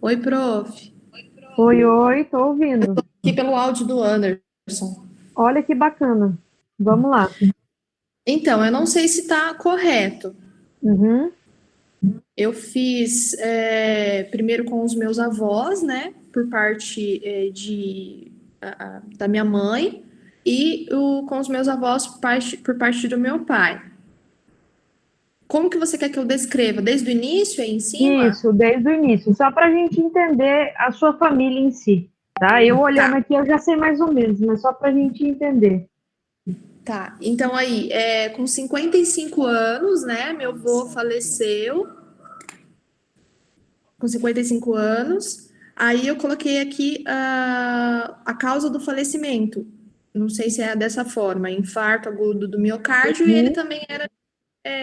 Oi, prof. Oi, oi, tô ouvindo. Aqui pelo áudio do Anderson. Olha que bacana. Vamos lá. Então, eu não sei se está correto. Uhum, Eu fiz primeiro com os meus avós, né? Por parte da minha mãe, e com os meus avós por parte do meu pai. Como que você quer que eu descreva? Desde o início aí em cima? isso, desde o início, só para a gente entender a sua família em si, tá? Eu olhando Tá, aqui, eu já sei mais ou menos, mas só para a gente entender. tá. Então aí, com 55 anos, né? Meu avô faleceu com 55 anos. Aí eu coloquei aqui a causa do falecimento. Não sei se é dessa forma, infarto agudo do miocárdio, e ele Uhum, também era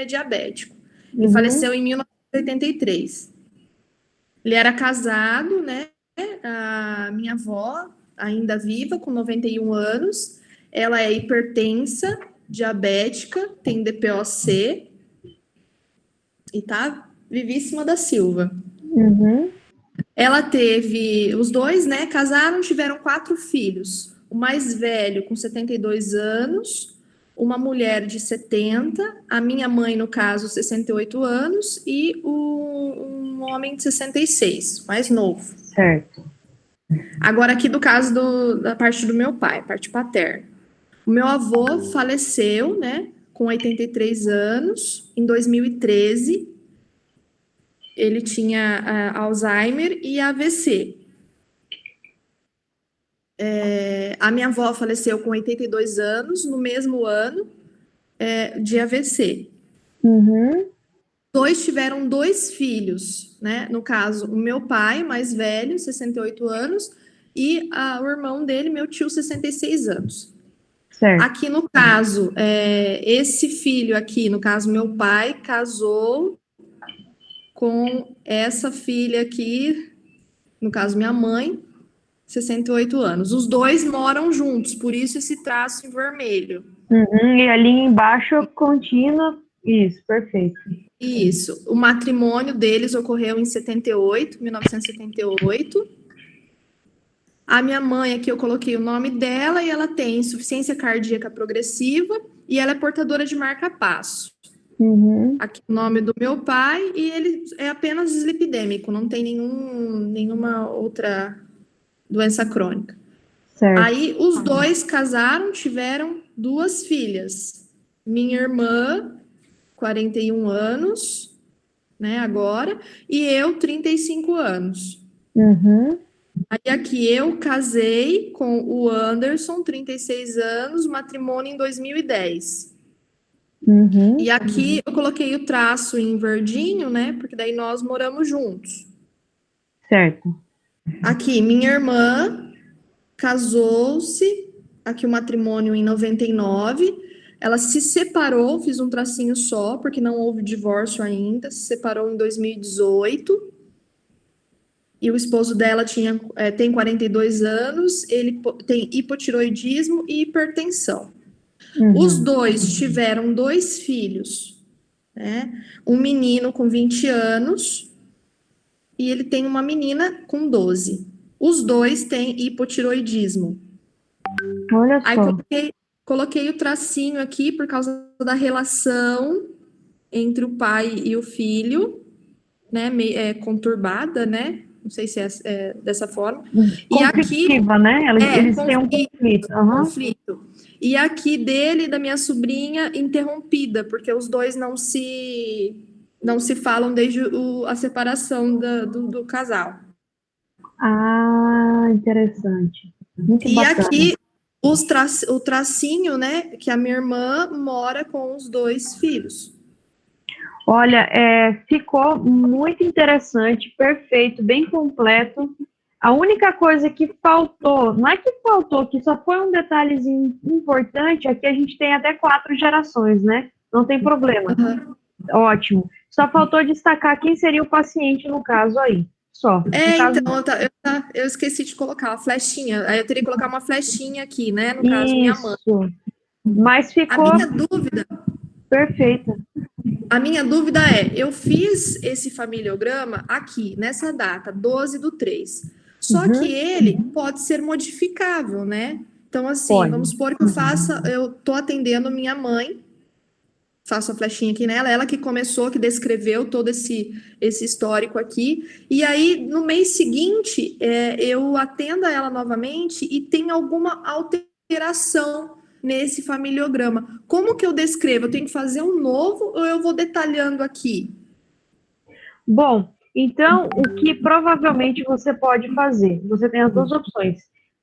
diabético. E uhum, faleceu em 1983. Ele era casado, né? A minha avó, ainda viva, com 91 anos. Ela é hipertensa, diabética, tem DPOC e tá vivíssima da Silva. uhum, Ela teve, os dois, né, casaram, tiveram 4 filhos. O mais velho, com 72 anos, uma mulher de 70, a minha mãe, no caso, 68 anos, e um homem de 66, mais novo. certo. Agora, aqui do caso da parte do meu pai, parte paterna. O meu avô faleceu, né, com 83 anos, em 2013. Ele tinha Alzheimer e AVC. A minha avó faleceu com 82 anos, no mesmo ano, de AVC. Uhum, Dois tiveram 2 filhos, né? No caso, o meu pai, mais velho, 68 anos, e o irmão dele, meu tio, 66 anos. certo. Aqui no caso, esse filho aqui, no caso, meu pai, casou com essa filha aqui, no caso, minha mãe, 68 anos. Os dois moram juntos, por isso esse traço em vermelho. Uhum, e ali embaixo, contínua. Isso, perfeito. Isso. O matrimônio deles ocorreu em 78, 1978. A minha mãe, aqui eu coloquei o nome dela, e ela tem insuficiência cardíaca progressiva e ela é portadora de marca-passo. Uhum, Aqui o nome do meu pai, e ele é apenas dislipidêmico, não tem nenhuma outra doença crônica. certo. Aí os dois casaram, tiveram 2 filhas. Minha irmã, 41 anos, né, agora, e eu, 35 anos. Uhum, Aí aqui eu casei com o Anderson, 36 anos, matrimônio em 2010. uhum, E aqui eu coloquei o traço em verdinho, né, porque daí nós moramos juntos. certo. Aqui, minha irmã casou-se, aqui o matrimônio em 99. Ela se separou, fiz um tracinho só, porque não houve divórcio ainda, se separou em 2018. E o esposo dela tem 42 anos, ele tem hipotiroidismo e hipertensão. Os Uhum. dois tiveram 2 filhos, né? Um menino com 20 anos e ele tem uma menina com 12. Os dois têm hipotiroidismo. Olha Aí só. coloquei o tracinho aqui por causa da relação entre o pai e o filho, né? Conturbada, né? Não sei se é dessa forma. E aqui Conflitiva, né? Eles têm um conflito, conflito. Aham. conflito. E aqui dele, da minha sobrinha, interrompida, porque os dois não se falam desde a separação do casal. Ah, interessante. Muito E bacana. aqui o tracinho, né, que a minha irmã mora com os 2 filhos. Olha, ficou muito interessante, perfeito, bem completo. A única coisa que faltou, não é que faltou, que só foi um detalhezinho importante, é que a gente tem até 4 gerações, né? Não tem problema. Uhum. Ótimo. Só faltou destacar quem seria o paciente no caso aí. Só. No caso, Então, eu esqueci de colocar a flechinha. Aí eu teria que colocar uma flechinha aqui, né? No caso, minha mãe. isso. Mas A ficou minha dúvida perfeita. A minha dúvida é, eu fiz esse familiograma aqui, nessa data, 12/3. Só que Uhum, ele pode ser modificável, né? Então, assim, pode. vamos supor que eu tô atendendo minha mãe, faço a flechinha aqui nela, ela que começou, que descreveu todo esse histórico aqui, e aí no mês seguinte eu atendo a ela novamente e tem alguma alteração nesse familiograma. Como que eu descrevo? Eu tenho que fazer um novo ou eu vou detalhando aqui? Bom, então, o que provavelmente você pode fazer? Você tem as duas opções.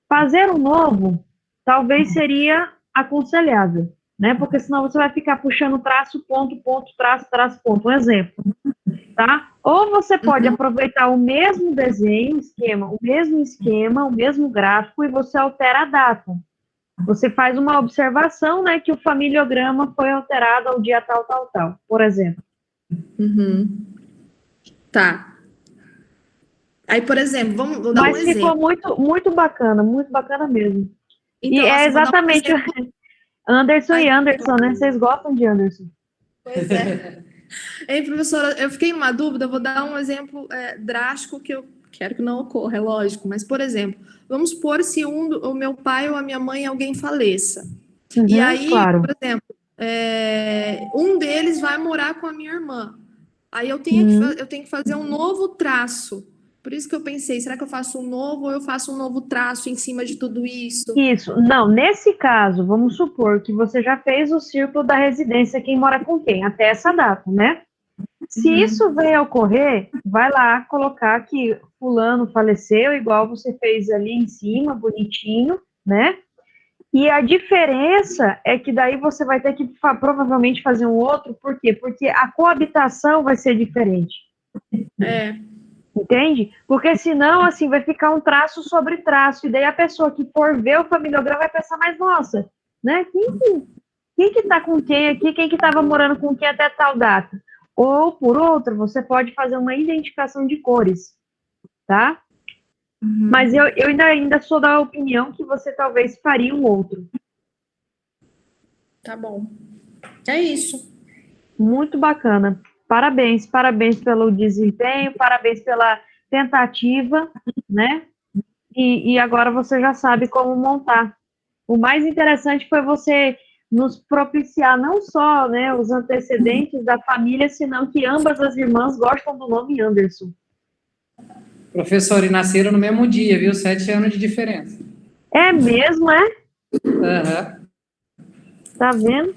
Fazer um novo, talvez seria aconselhável, né? Porque senão você vai ficar puxando traço, ponto, ponto, traço, traço, ponto. Um exemplo, tá? Ou você pode Uhum. aproveitar o mesmo desenho, esquema, o mesmo gráfico, e você altera a data. Você faz uma observação, né, que o familiograma foi alterado ao dia tal, tal, tal, por exemplo. Uhum. Tá. Aí, por exemplo, vou dar um Mas ficou exemplo. muito bacana mesmo. E Então, é assim, vou dar um exatamente exemplo. Anderson Ai, e Anderson, né? Vocês gostam de Anderson. pois é. Ei, professora, eu fiquei numa dúvida, eu vou dar um exemplo drástico que eu quero que não ocorra, é lógico, mas, por exemplo, vamos supor se o meu pai ou a minha mãe, alguém faleça. E Uhum, aí, por claro. exemplo, um deles vai morar com a minha irmã. Aí Uhum. eu tenho que fazer um novo traço. Por isso que eu pensei, será que eu faço um novo ou eu faço um novo traço em cima de tudo isso? Isso. Não, nesse caso, vamos supor que você já fez o círculo da residência, quem mora com quem, até essa data, né? Se isso Uhum. veio a ocorrer, vai lá colocar que fulano faleceu, igual você fez ali em cima, bonitinho, né? E a diferença é que daí você vai ter que provavelmente fazer um outro, por quê? Porque a coabitação vai ser diferente, É. entende? Porque senão, assim, vai ficar um traço sobre traço, e daí a pessoa que for ver o familiograma vai pensar, mas nossa, né? Quem que tá com quem aqui? Quem que estava morando com quem até tal data? Ou, por outro, você pode fazer uma identificação de cores, tá? Mas Uhum. eu ainda sou da opinião que você talvez faria um outro. Tá bom. É isso. Muito bacana. Parabéns, parabéns pelo desempenho, parabéns pela tentativa, né? E agora você já sabe como montar. O mais interessante foi você nos propiciar não só, né, os antecedentes da família, senão que ambas as irmãs gostam do nome Anderson. Professor, e nasceram no mesmo dia, viu? 7 anos de diferença. É mesmo, é? Aham. Tá vendo?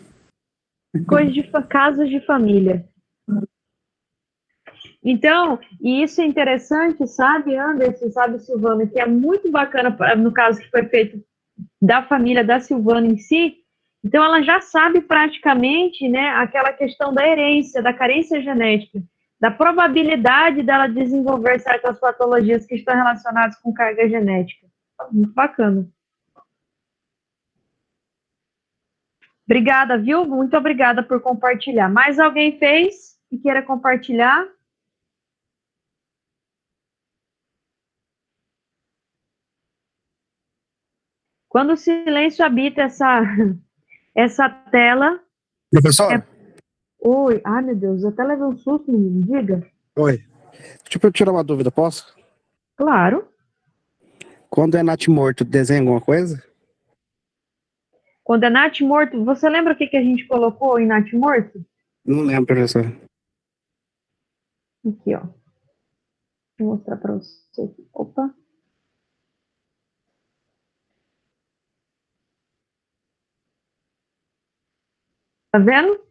Coisa de casos de família. Então, e isso é interessante, sabe, Anderson, sabe, Silvana, que é muito bacana, no caso que foi feito da família da Silvana em si, então ela já sabe praticamente, né, aquela questão da herência, da carência genética, da probabilidade dela desenvolver certas patologias que estão relacionadas com carga genética. Muito bacana. Obrigada, viu? Muito obrigada por compartilhar. Mais alguém fez e queira compartilhar? Quando o silêncio habita essa tela, Professor? oi, ai meu Deus, eu até levei um susto, menino, diga. Oi. Deixa eu tirar uma dúvida, posso? Claro. Quando é natimorto, desenha alguma coisa? Quando é natimorto, você lembra o que a gente colocou em natimorto? Não lembro, professor. Aqui, ó. Vou mostrar para você aqui. Opa. Tá vendo?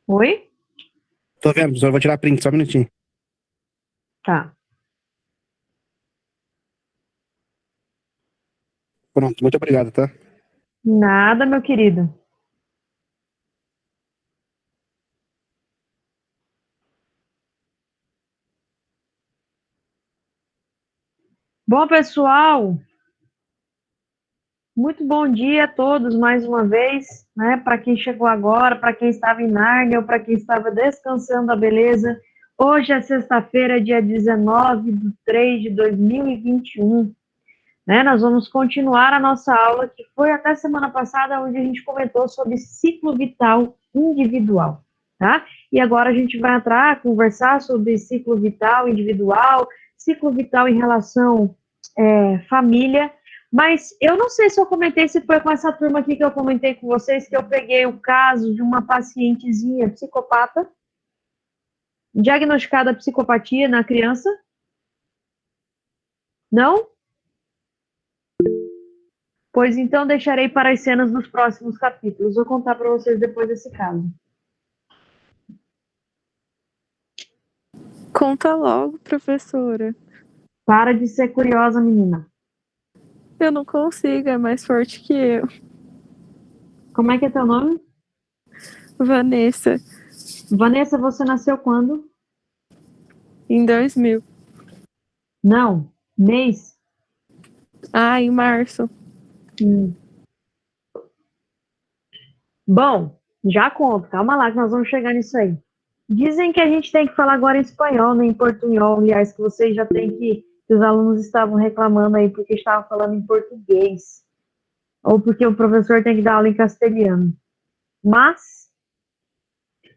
Oi? Tô vendo, professor. Eu vou tirar print, só um minutinho. Tá. Pronto, muito obrigado, tá? Nada, meu querido. Bom, pessoal, muito bom dia a todos mais uma vez, né? Para quem chegou agora, para quem estava em Nárnia ou para quem estava descansando a beleza. Hoje é sexta-feira, dia 19 de 3 de 2021. né? Nós vamos continuar a nossa aula, que foi até semana passada, onde a gente comentou sobre ciclo vital individual, tá? E agora a gente vai entrar, conversar sobre ciclo vital individual, ciclo vital em relação família, mas eu não sei se eu comentei, se foi com essa turma aqui que eu comentei com vocês, que eu peguei o caso de uma pacientezinha psicopata, diagnosticada psicopatia na criança. Não? Pois então deixarei para as cenas dos próximos capítulos. Vou contar para vocês depois desse caso. Conta logo, professora. Para de ser curiosa, menina. Eu não consigo, é mais forte que eu. Como é que é teu nome? Vanessa, Vanessa, você nasceu quando? em 2000. Não. Mês? Ah, em março. Bom, já conto. Calma lá que nós vamos chegar nisso aí. Dizem que a gente tem que falar agora em espanhol, nem em portunhol. Aliás, que vocês já têm que os alunos estavam reclamando aí porque estavam falando em português. Ou porque o professor tem que dar aula em castelhano. Mas,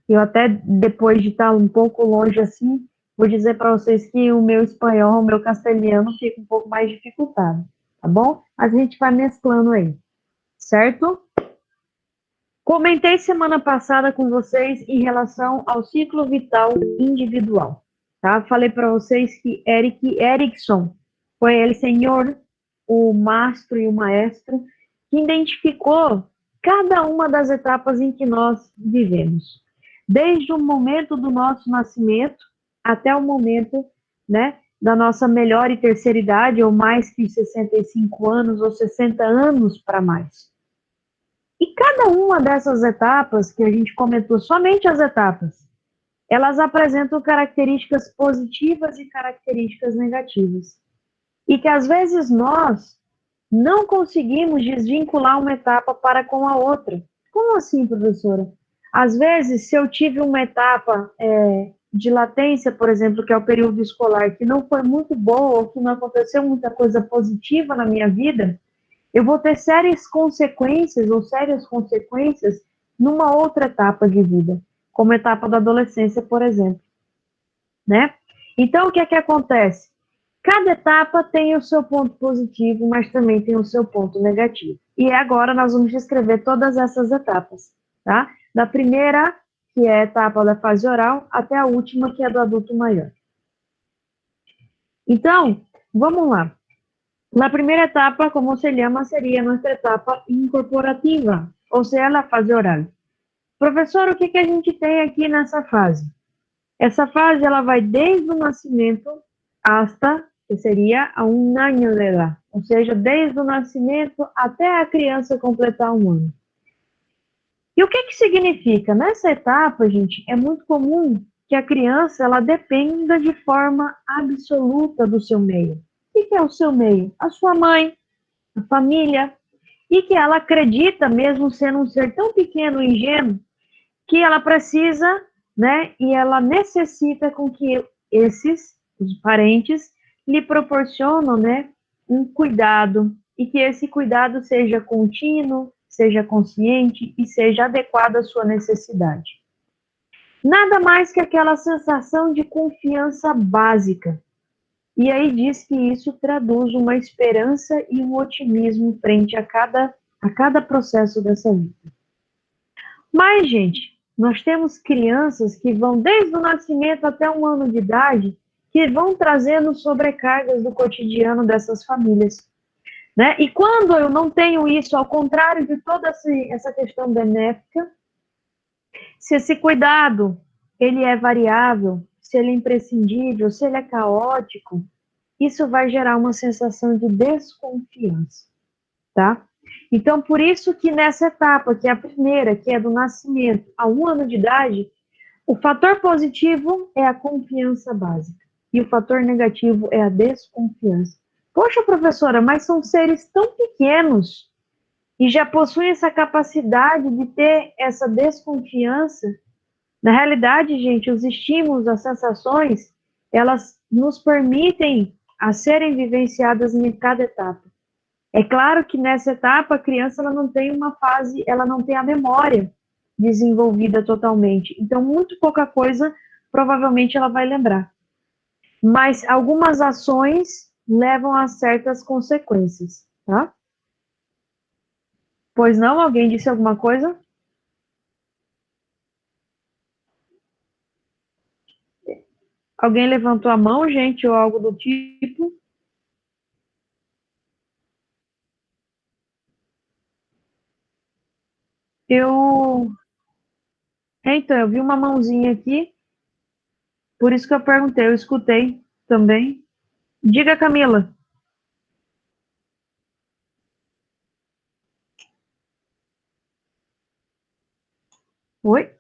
eu até, depois de estar um pouco longe assim, vou dizer para vocês que o meu espanhol, o meu castelhano fica um pouco mais dificultado, tá bom? Mas a gente vai mesclando aí, certo? Comentei semana passada com vocês em relação ao ciclo vital individual, tá? Falei para vocês que Erik Erikson foi ele, senhor, o mastro e o maestro, que identificou cada uma das etapas em que nós vivemos. Desde o momento do nosso nascimento até o momento, né, da nossa melhor e terceira idade, ou mais que 65 anos, ou 60 anos para mais. E cada uma dessas etapas que a gente comentou, somente as etapas, elas apresentam características positivas e características negativas. E que às vezes nós não conseguimos desvincular uma etapa para com a outra. Como assim, professora? Às vezes, se eu tive uma etapa de latência, por exemplo, que é o período escolar, que não foi muito boa, ou que não aconteceu muita coisa positiva na minha vida, eu vou ter sérias consequências numa outra etapa de vida, como a etapa da adolescência, por exemplo, né? Então, o que é que acontece? Cada etapa tem o seu ponto positivo, mas também tem o seu ponto negativo. E agora nós vamos descrever todas essas etapas, tá? Da primeira, que é a etapa da fase oral, até a última, que é do adulto maior. Então, vamos lá. La primera etapa, como se llama, sería nuestra etapa incorporativa, ou seja, a fase oral. Professor, o que a gente tem aqui nessa fase? Essa fase, ela vai desde o nascimento hasta, que seria a 1 ano de idade, ou seja, desde o nascimento até a criança completar 1 ano. E o que significa? Nessa etapa, gente, é muito comum que a criança, ela dependa de forma absoluta do seu meio. O que é o seu meio? A sua mãe, a família, e que ela acredita, mesmo sendo um ser tão pequeno e ingênuo, que ela precisa, né, e ela necessita com que os parentes, lhe proporcionam, né, um cuidado, e que esse cuidado seja contínuo, seja consciente e seja adequado à sua necessidade. Nada mais que aquela sensação de confiança básica. E aí diz que isso traduz uma esperança e um otimismo frente a cada processo dessa vida. Mas, gente, nós temos crianças que vão desde o nascimento até 1 ano de idade, que vão trazendo sobrecargas do cotidiano dessas famílias, né? E quando eu não tenho isso, ao contrário de toda essa questão benéfica, se esse cuidado ele é variável, se ele é imprescindível, se ele é caótico, isso vai gerar uma sensação de desconfiança, tá? Então, por isso que nessa etapa, que é a primeira, que é do nascimento a 1 ano de idade, o fator positivo é a confiança básica e o fator negativo é a desconfiança. Poxa, professora, mas são seres tão pequenos e já possuem essa capacidade de ter essa desconfiança. Na realidade, gente, os estímulos, as sensações, elas nos permitem a serem vivenciadas em cada etapa. É claro que nessa etapa a criança ela não tem uma fase, ela não tem a memória desenvolvida totalmente. Então, muito pouca coisa provavelmente ela vai lembrar. Mas algumas ações levam a certas consequências, tá? Pois não? Alguém disse alguma coisa? Alguém levantou a mão, gente, ou algo do tipo? Eu. Então, eu vi uma mãozinha aqui, por isso que eu perguntei, eu escutei também. Diga, Camila. Oi?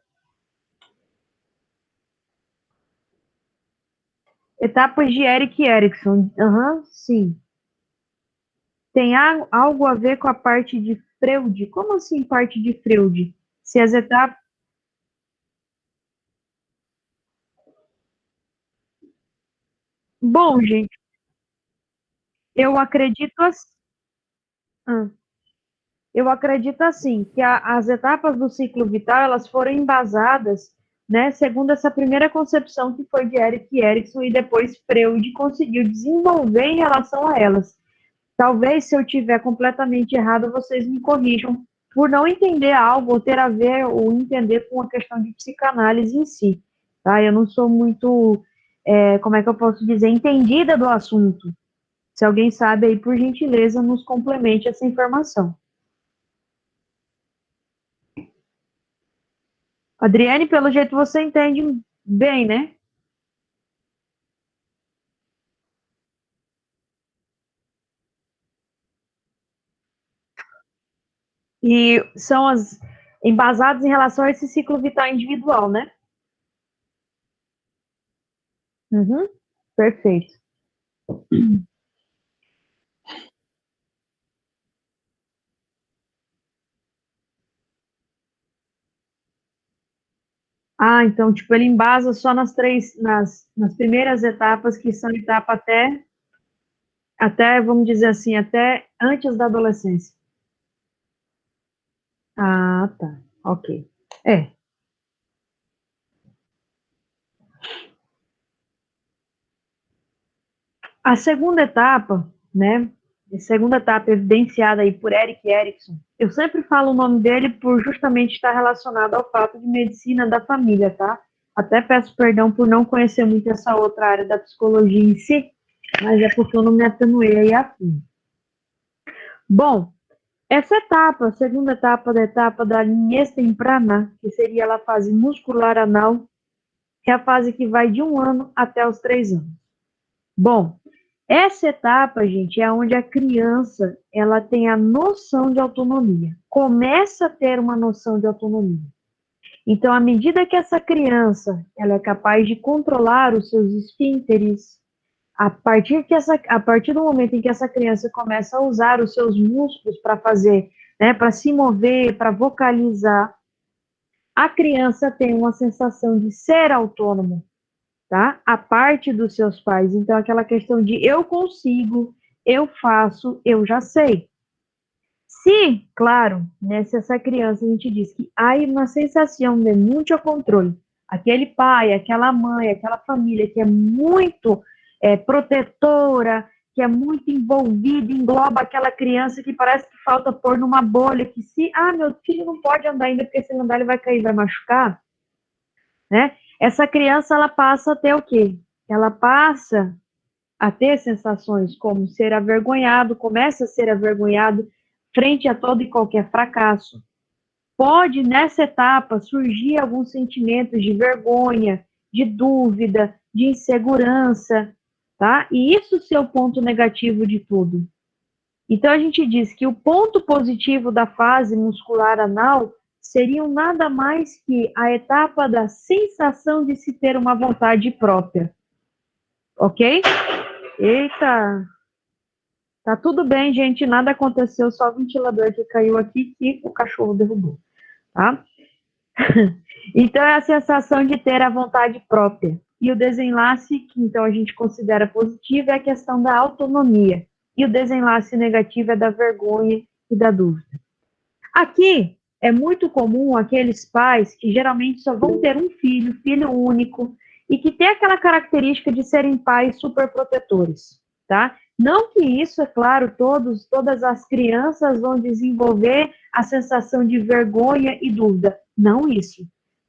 Etapas de Eric Erickson. Aham, sim. Tem algo a ver com a parte de Freud? Como assim parte de Freud? Se as etapas. Bom, gente, eu acredito assim. Eu acredito assim, que as etapas do ciclo vital, elas foram embasadas, né, segundo essa primeira concepção que foi de Eric Erickson e depois Freud conseguiu desenvolver em relação a elas. Talvez, se eu tiver completamente errado, vocês me corrijam por não entender algo ou ter a ver ou entender com a questão de psicanálise em si, tá? Eu não sou muito, como é que eu posso dizer, entendida do assunto. Se alguém sabe aí, por gentileza, nos complemente essa informação. Adriane, pelo jeito você entende bem, né? E são as embasadas em relação a esse ciclo vital individual, né? Uhum, perfeito. Ah, então, tipo, ele embasa só nas primeiras etapas, que são etapa até, vamos dizer assim, até antes da adolescência. Ah, tá. Ok. É. A segunda etapa, né? A segunda etapa evidenciada aí por Eric Erickson. Eu sempre falo o nome dele por justamente estar relacionado ao fato de medicina da família, tá? Até peço perdão por não conhecer muito essa outra área da psicologia em si, mas é porque eu não me atenuei aí a fim. Bom, essa etapa, a segunda etapa da niñez temprana, que seria a fase muscular anal, é a fase que vai de 1 ano até os 3 anos. Bom, essa etapa, gente, é onde a criança ela tem a noção de autonomia, começa a ter uma noção de autonomia. Então, à medida que essa criança ela é capaz de controlar os seus esfínteres, a partir do momento em que essa criança começa a usar os seus músculos para fazer, né, para se mover, para vocalizar, a criança tem uma sensação de ser autônomo, tá? A parte dos seus pais. Então, aquela questão de eu consigo, eu faço, eu já sei. Se, claro, né, se essa criança, a gente diz que há uma sensação de muito controle, aquele pai, aquela mãe, aquela família que é muito protetora, que é muito envolvida, engloba aquela criança que parece que falta pôr numa bolha, que se, meu filho não pode andar ainda, porque se ele andar ele vai cair, vai machucar, né? Essa criança, ela passa a ter o quê? Ela passa a ter sensações como ser avergonhado, começa a ser avergonhado frente a todo e qualquer fracasso. Pode, nessa etapa, surgir alguns sentimentos de vergonha, de dúvida, de insegurança, tá? E isso ser o ponto negativo de tudo. Então, a gente diz que o ponto positivo da fase muscular anal seriam nada mais que a etapa da sensação de se ter uma vontade própria. Ok? Eita! Tá tudo bem, gente, nada aconteceu, só o ventilador que caiu aqui que o cachorro derrubou, tá? Então, é a sensação de ter a vontade própria. E o desenlace, que então a gente considera positivo, é a questão da autonomia, e o desenlace negativo é da vergonha e da dúvida. Aqui é muito comum aqueles pais que geralmente só vão ter um filho, filho único, e que tem aquela característica de serem pais superprotetores, tá? Não que isso, é claro, todas as crianças vão desenvolver a sensação de vergonha e dúvida. Não isso.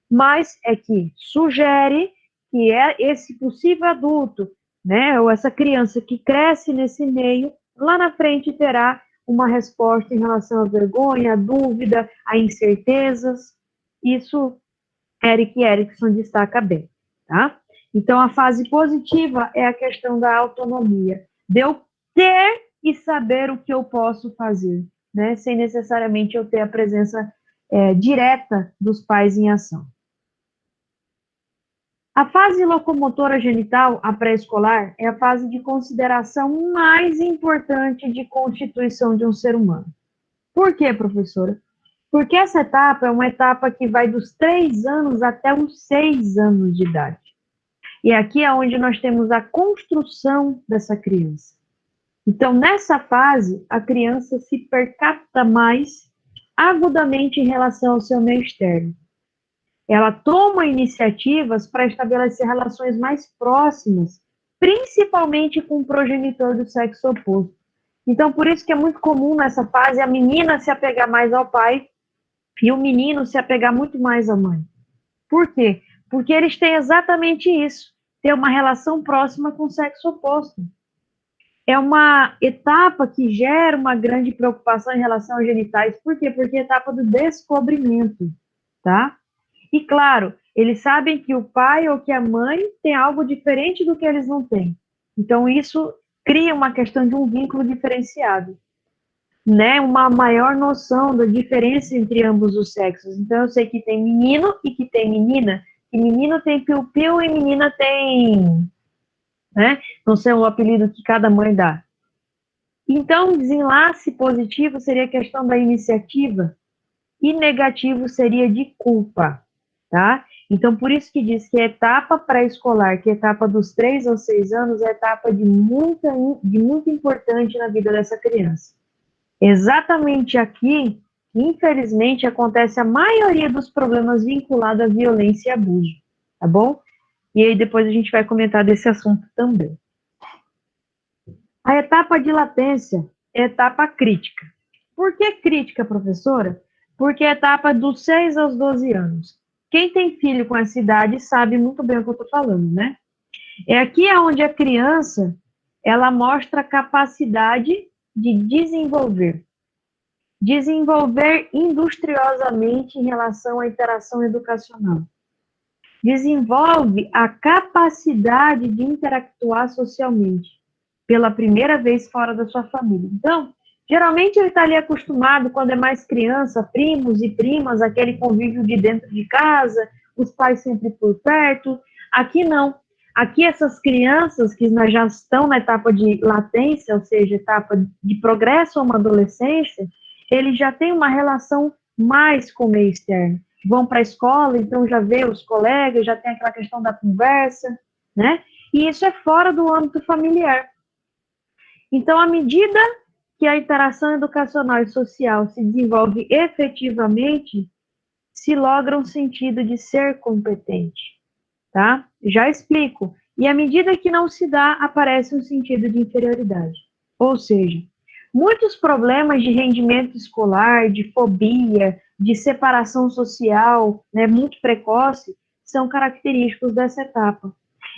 Mas é que sugere que é esse possível adulto, né, ou essa criança que cresce nesse meio, lá na frente terá uma resposta em relação à vergonha, à dúvida, a incertezas. Isso Eric Erickson destaca bem, tá? Então, a fase positiva é a questão da autonomia, de eu ter e saber o que eu posso fazer, né? Sem necessariamente eu ter a presença direta dos pais em ação. A fase locomotora genital, a pré-escolar, é a fase de consideração mais importante de constituição de um ser humano. Por quê, professora? Porque essa etapa é uma etapa que vai dos 3 anos até os 6 anos de idade. E aqui é onde nós temos a construção dessa criança. Então, nessa fase, a criança se percata mais agudamente em relação ao seu meio externo. Ela toma iniciativas para estabelecer relações mais próximas, principalmente com o progenitor do sexo oposto. Então, por isso que é muito comum nessa fase a menina se apegar mais ao pai e o menino se apegar muito mais à mãe. Por quê? Porque eles têm exatamente isso, ter uma relação próxima com o sexo oposto. É uma etapa que gera uma grande preocupação em relação aos genitais. Por quê? Porque é a etapa do descobrimento, tá? E, claro, eles sabem que o pai ou que a mãe tem algo diferente do que eles não têm. Então, isso cria uma questão de um vínculo diferenciado, né? Uma maior noção da diferença entre ambos os sexos. Então, eu sei que tem menino e que tem menina, que menino tem piu-piu e menina tem, né? Não sei o apelido que cada mãe dá. Então, desenlace positivo seria a questão da iniciativa e negativo seria de culpa, tá? Então, por isso que diz que a etapa pré-escolar, que é a etapa dos 3 aos 6 anos, é a etapa de muito importante na vida dessa criança. Exatamente aqui, infelizmente, acontece a maioria dos problemas vinculados à violência e abuso, tá bom? E aí depois a gente vai comentar desse assunto também. A etapa de latência é a etapa crítica. Por que crítica, professora? Porque é a etapa dos 6 aos 12 anos. Quem tem filho com essa idade sabe muito bem o que eu estou falando, né? É aqui onde a criança, ela mostra a capacidade de desenvolver industriosamente em relação à interação educacional. Desenvolve a capacidade de interactuar socialmente, pela primeira vez fora da sua família. Então, geralmente ele está ali acostumado, quando é mais criança, primos e primas, aquele convívio de dentro de casa, os pais sempre por perto. Aqui não. Aqui essas crianças que já estão na etapa de latência, ou seja, etapa de progresso a uma adolescência, eles já têm uma relação mais com o meio externo. Vão para a escola, então já vê os colegas, já tem aquela questão da conversa, né? E isso é fora do âmbito familiar. Então, à medida que a interação educacional e social se desenvolve efetivamente, se logra um sentido de ser competente, tá? Já explico. E à medida que não se dá, aparece um sentido de inferioridade. Ou seja, muitos problemas de rendimento escolar, de fobia, de separação social, né, muito precoce, são característicos dessa etapa.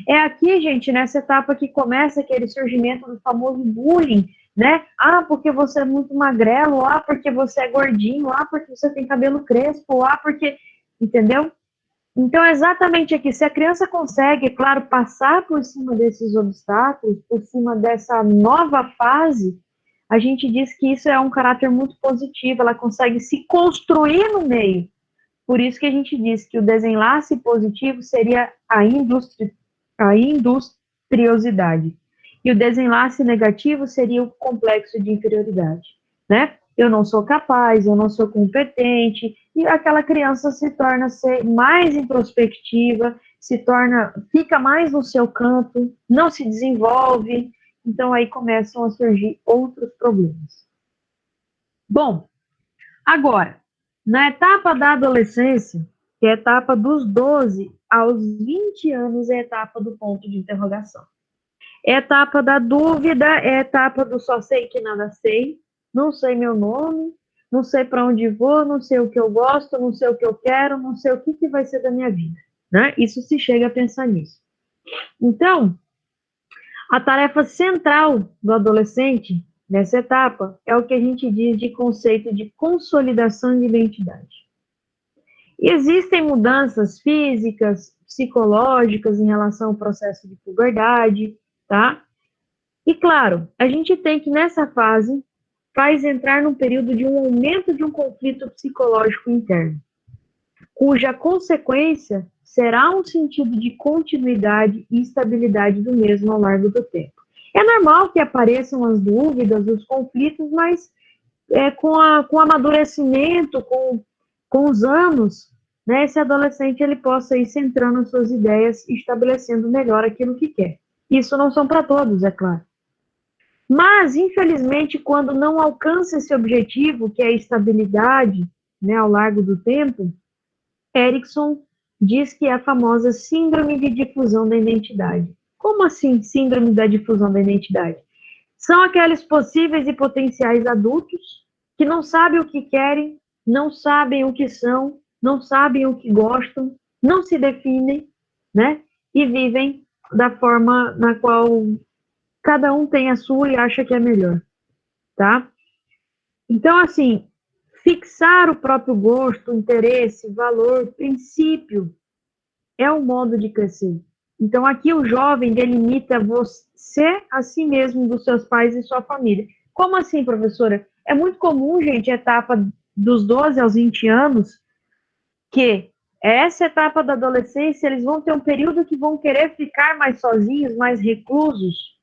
É aqui, gente, nessa etapa que começa aquele surgimento do famoso bullying, né? Ah, porque você é muito magrelo, ah, porque você é gordinho, ah, porque você tem cabelo crespo, ah, porque... Entendeu? Então, exatamente aqui, se a criança consegue, claro, passar por cima desses obstáculos, por cima dessa nova fase, a gente diz que isso é um caráter muito positivo, ela consegue se construir no meio. Por isso que a gente diz que o desenlace positivo seria a industriosidade. E o desenlace negativo seria o complexo de inferioridade, né? Eu não sou capaz, eu não sou competente, e aquela criança se torna ser mais introspectiva, fica mais no seu canto, não se desenvolve, então aí começam a surgir outros problemas. Bom, agora, na etapa da adolescência, que é a etapa dos 12 aos 20 anos, é a etapa do ponto de interrogação. É a etapa da dúvida, é a etapa do só sei que nada sei, não sei meu nome, não sei para onde vou, não sei o que eu gosto, não sei o que eu quero, não sei o que vai ser da minha vida, né? Isso se chega a pensar nisso. Então, a tarefa central do adolescente nessa etapa é o que a gente diz de conceito de consolidação de identidade. E existem mudanças físicas, psicológicas em relação ao processo de puberdade, tá? E claro, a gente tem que nessa fase faz entrar num período de um aumento de um conflito psicológico interno, cuja consequência será um sentido de continuidade e estabilidade do mesmo ao largo do tempo. É normal que apareçam as dúvidas, os conflitos, mas com o amadurecimento, com os anos, né, esse adolescente ele possa ir centrando as suas ideias e estabelecendo melhor aquilo que quer. Isso não são para todos, é claro. Mas, infelizmente, quando não alcança esse objetivo, que é a estabilidade, né, ao largo do tempo, Erickson diz que é a famosa síndrome de difusão da identidade. Como assim, síndrome da difusão da identidade? São aqueles possíveis e potenciais adultos que não sabem o que querem, não sabem o que são, não sabem o que gostam, não se definem, né? E vivem da forma na qual cada um tem a sua e acha que é melhor, tá? Então, assim, fixar o próprio gosto, interesse, valor, princípio é um modo de crescer. Então, aqui o jovem delimita você a si mesmo, dos seus pais e sua família. Como assim, professora? É muito comum, gente, a etapa dos 12 aos 20 anos, que essa etapa da adolescência, eles vão ter um período que vão querer ficar mais sozinhos, mais reclusos,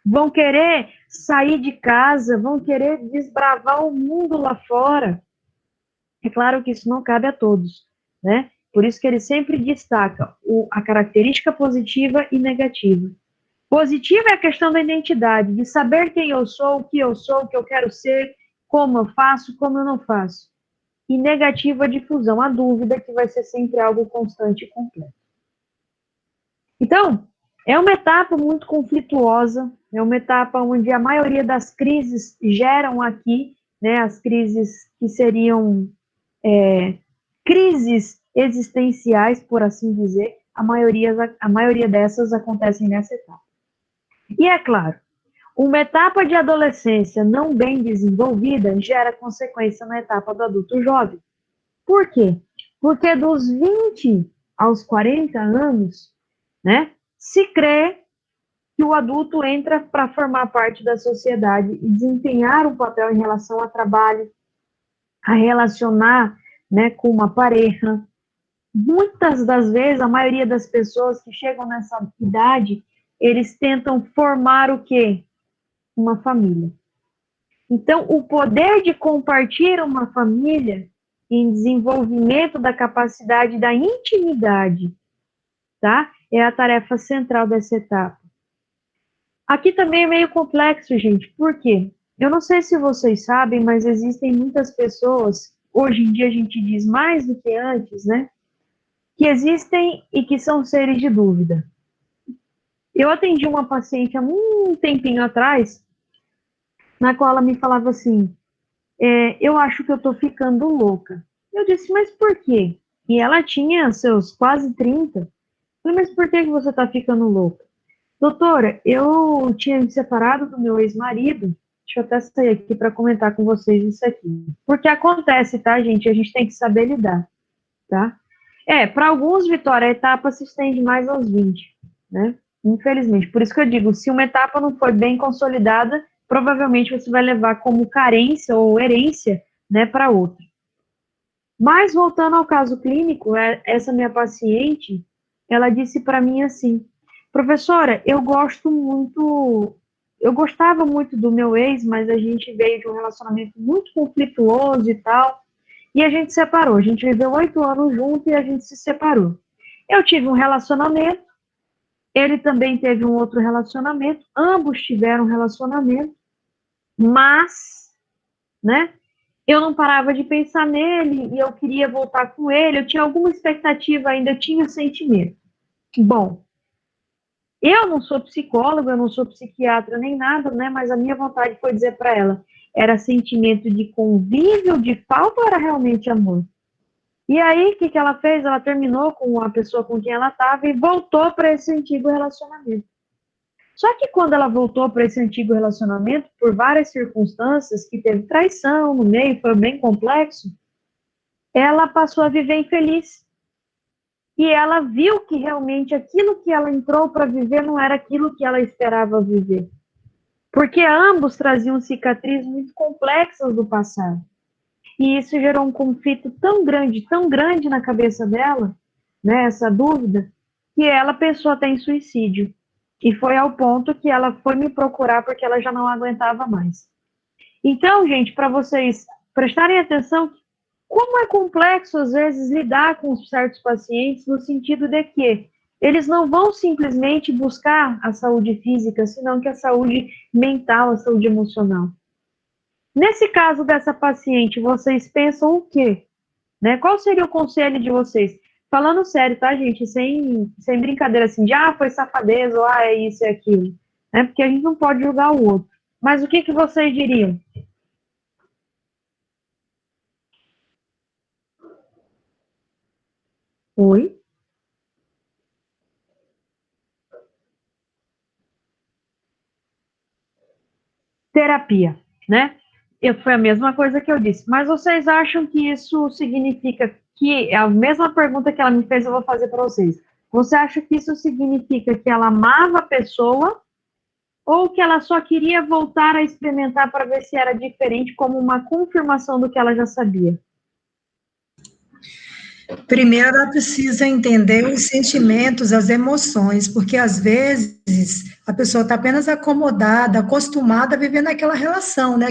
vão querer sair de casa, vão querer desbravar o mundo lá fora. É claro que isso não cabe a todos, né? Por isso que ele sempre destaca a característica positiva e negativa. Positiva é a questão da identidade, de saber quem eu sou, o que eu quero ser, como eu faço, como eu não faço. E negativa a difusão, a dúvida, que vai ser sempre algo constante e completo. Então, é uma etapa muito conflituosa, é uma etapa onde a maioria das crises geram aqui, né, as crises que seriam crises existenciais, por assim dizer, a maioria dessas acontecem nessa etapa. E é claro, uma etapa de adolescência não bem desenvolvida gera consequência na etapa do adulto jovem. Por quê? Porque dos 20 aos 40 anos, né, se crê que o adulto entra para formar parte da sociedade e desempenhar um papel em relação ao trabalho, a relacionar, né, com uma pareja. Muitas das vezes, a maioria das pessoas que chegam nessa idade, eles tentam formar o quê? Uma família. Então, o poder de compartilhar uma família em desenvolvimento da capacidade da intimidade, tá? É a tarefa central dessa etapa. Aqui também é meio complexo, gente. Por quê? Eu não sei se vocês sabem, mas existem muitas pessoas, hoje em dia a gente diz mais do que antes, né? Que existem e que são seres de dúvida. Eu atendi uma paciente há um tempinho atrás, na qual ela me falava assim, eu acho que eu tô ficando louca. Eu disse, mas por quê? E ela tinha seus quase 30. Eu falei, mas por que você tá ficando louca? Doutora, eu tinha me separado do meu ex-marido, deixa eu até sair aqui para comentar com vocês isso aqui. Porque acontece, tá, gente? A gente tem que saber lidar, tá? Para alguns, Vitória, a etapa se estende mais aos 20, né? Infelizmente. Por isso que eu digo, se uma etapa não for bem consolidada, provavelmente você vai levar como carência ou herência, né, para outra. Mas, voltando ao caso clínico, essa minha paciente, ela disse para mim assim, professora, eu gostava muito do meu ex, mas a gente veio de um relacionamento muito conflituoso e tal, e a gente separou. A gente viveu 8 anos junto e a gente se separou. Eu tive um relacionamento, Ele também teve um outro relacionamento, ambos tiveram um relacionamento, mas, né, eu não parava de pensar nele e eu queria voltar com ele, eu tinha alguma expectativa ainda, eu tinha sentimento. Bom, eu não sou psicóloga, eu não sou psiquiatra nem nada, né, mas a minha vontade foi dizer para ela, era sentimento de convívio, de falta ou era realmente amor? E aí, o que ela fez? Ela terminou com a pessoa com quem ela estava e voltou para esse antigo relacionamento. Só que quando ela voltou para esse antigo relacionamento, por várias circunstâncias, que teve traição no meio, foi bem complexo, ela passou a viver infeliz. E ela viu que realmente aquilo que ela entrou para viver não era aquilo que ela esperava viver. Porque ambos traziam cicatrizes muito complexas do passado. E isso gerou um conflito tão grande na cabeça dela, né, essa dúvida, que ela pensou até em suicídio. E foi ao ponto que ela foi me procurar porque ela já não aguentava mais. Então, gente, para vocês prestarem atenção, como é complexo, às vezes, lidar com certos pacientes, no sentido de que eles não vão simplesmente buscar a saúde física, senão que a saúde mental, a saúde emocional. Nesse caso dessa paciente, vocês pensam o quê? Né? Qual seria o conselho de vocês? Falando sério, tá, gente? Sem brincadeira assim, de foi safadeza, ou é isso e aquilo. Né? Porque a gente não pode julgar o outro. Mas o que vocês diriam? Oi? Terapia, né? Foi a mesma coisa que eu disse. Mas vocês acham que isso significa que... A mesma pergunta que ela me fez, eu vou fazer para vocês. Você acha que isso significa que ela amava a pessoa ou que ela só queria voltar a experimentar para ver se era diferente, como uma confirmação do que ela já sabia? Primeiro, ela precisa entender os sentimentos, as emoções, porque às vezes a pessoa está apenas acomodada, acostumada a viver naquela relação, né?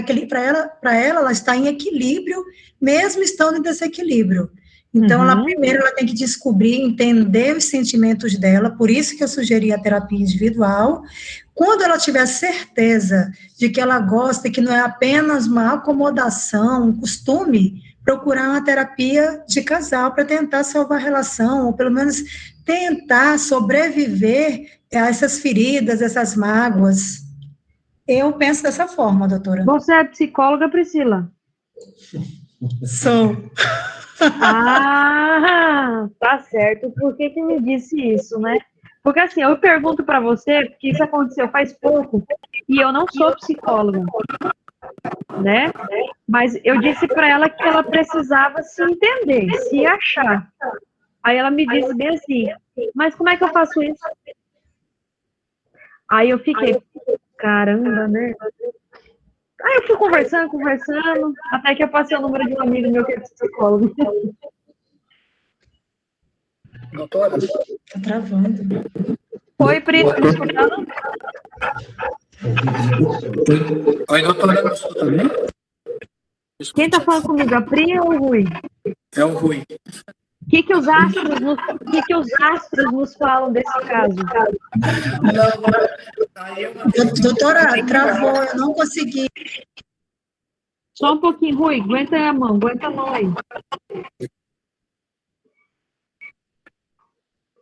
Ela está em equilíbrio, mesmo estando em desequilíbrio. Então, primeiro ela tem que descobrir, entender os sentimentos dela, por isso que eu sugeri a terapia individual. Quando ela tiver certeza de que ela gosta e que não é apenas uma acomodação, um costume, procurar uma terapia de casal para tentar salvar a relação, ou pelo menos tentar sobreviver a essas feridas, essas mágoas. Eu penso dessa forma, doutora. Você é psicóloga, Priscila? Sou. Tá certo. Por que me disse isso, né? Porque assim, eu pergunto para você, porque isso aconteceu faz pouco, e eu não sou psicóloga, né? Mas eu disse para ela que ela precisava se entender, se achar. Aí ela me disse bem assim, mas como é que eu faço isso? Aí eu fiquei, caramba, né? Aí eu fui conversando, até que eu passei o número de um amigo meu que é psicólogo. Doutora? Tá travando. Oi, Pri, tá me escutando? Oi, doutora, me escuta bem? Quem tá falando comigo, a Pri ou o Rui? É o Rui. O que os astros nos falam desse caso? Doutora, travou, eu não consegui. Só um pouquinho, Rui, aguenta a mão aí.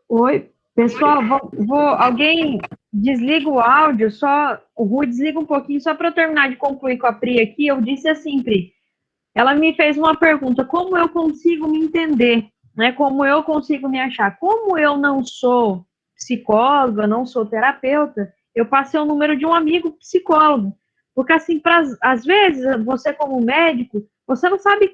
Oi, pessoal, alguém desliga o áudio, o Rui desliga um pouquinho, só para eu terminar de concluir com a Pri aqui. Eu disse assim, Pri, ela me fez uma pergunta, como eu consigo me entender, né? Como eu consigo me achar? Como eu não sou psicóloga, não sou terapeuta, eu passei o número de um amigo psicólogo, porque assim, às vezes, você como médico, você não sabe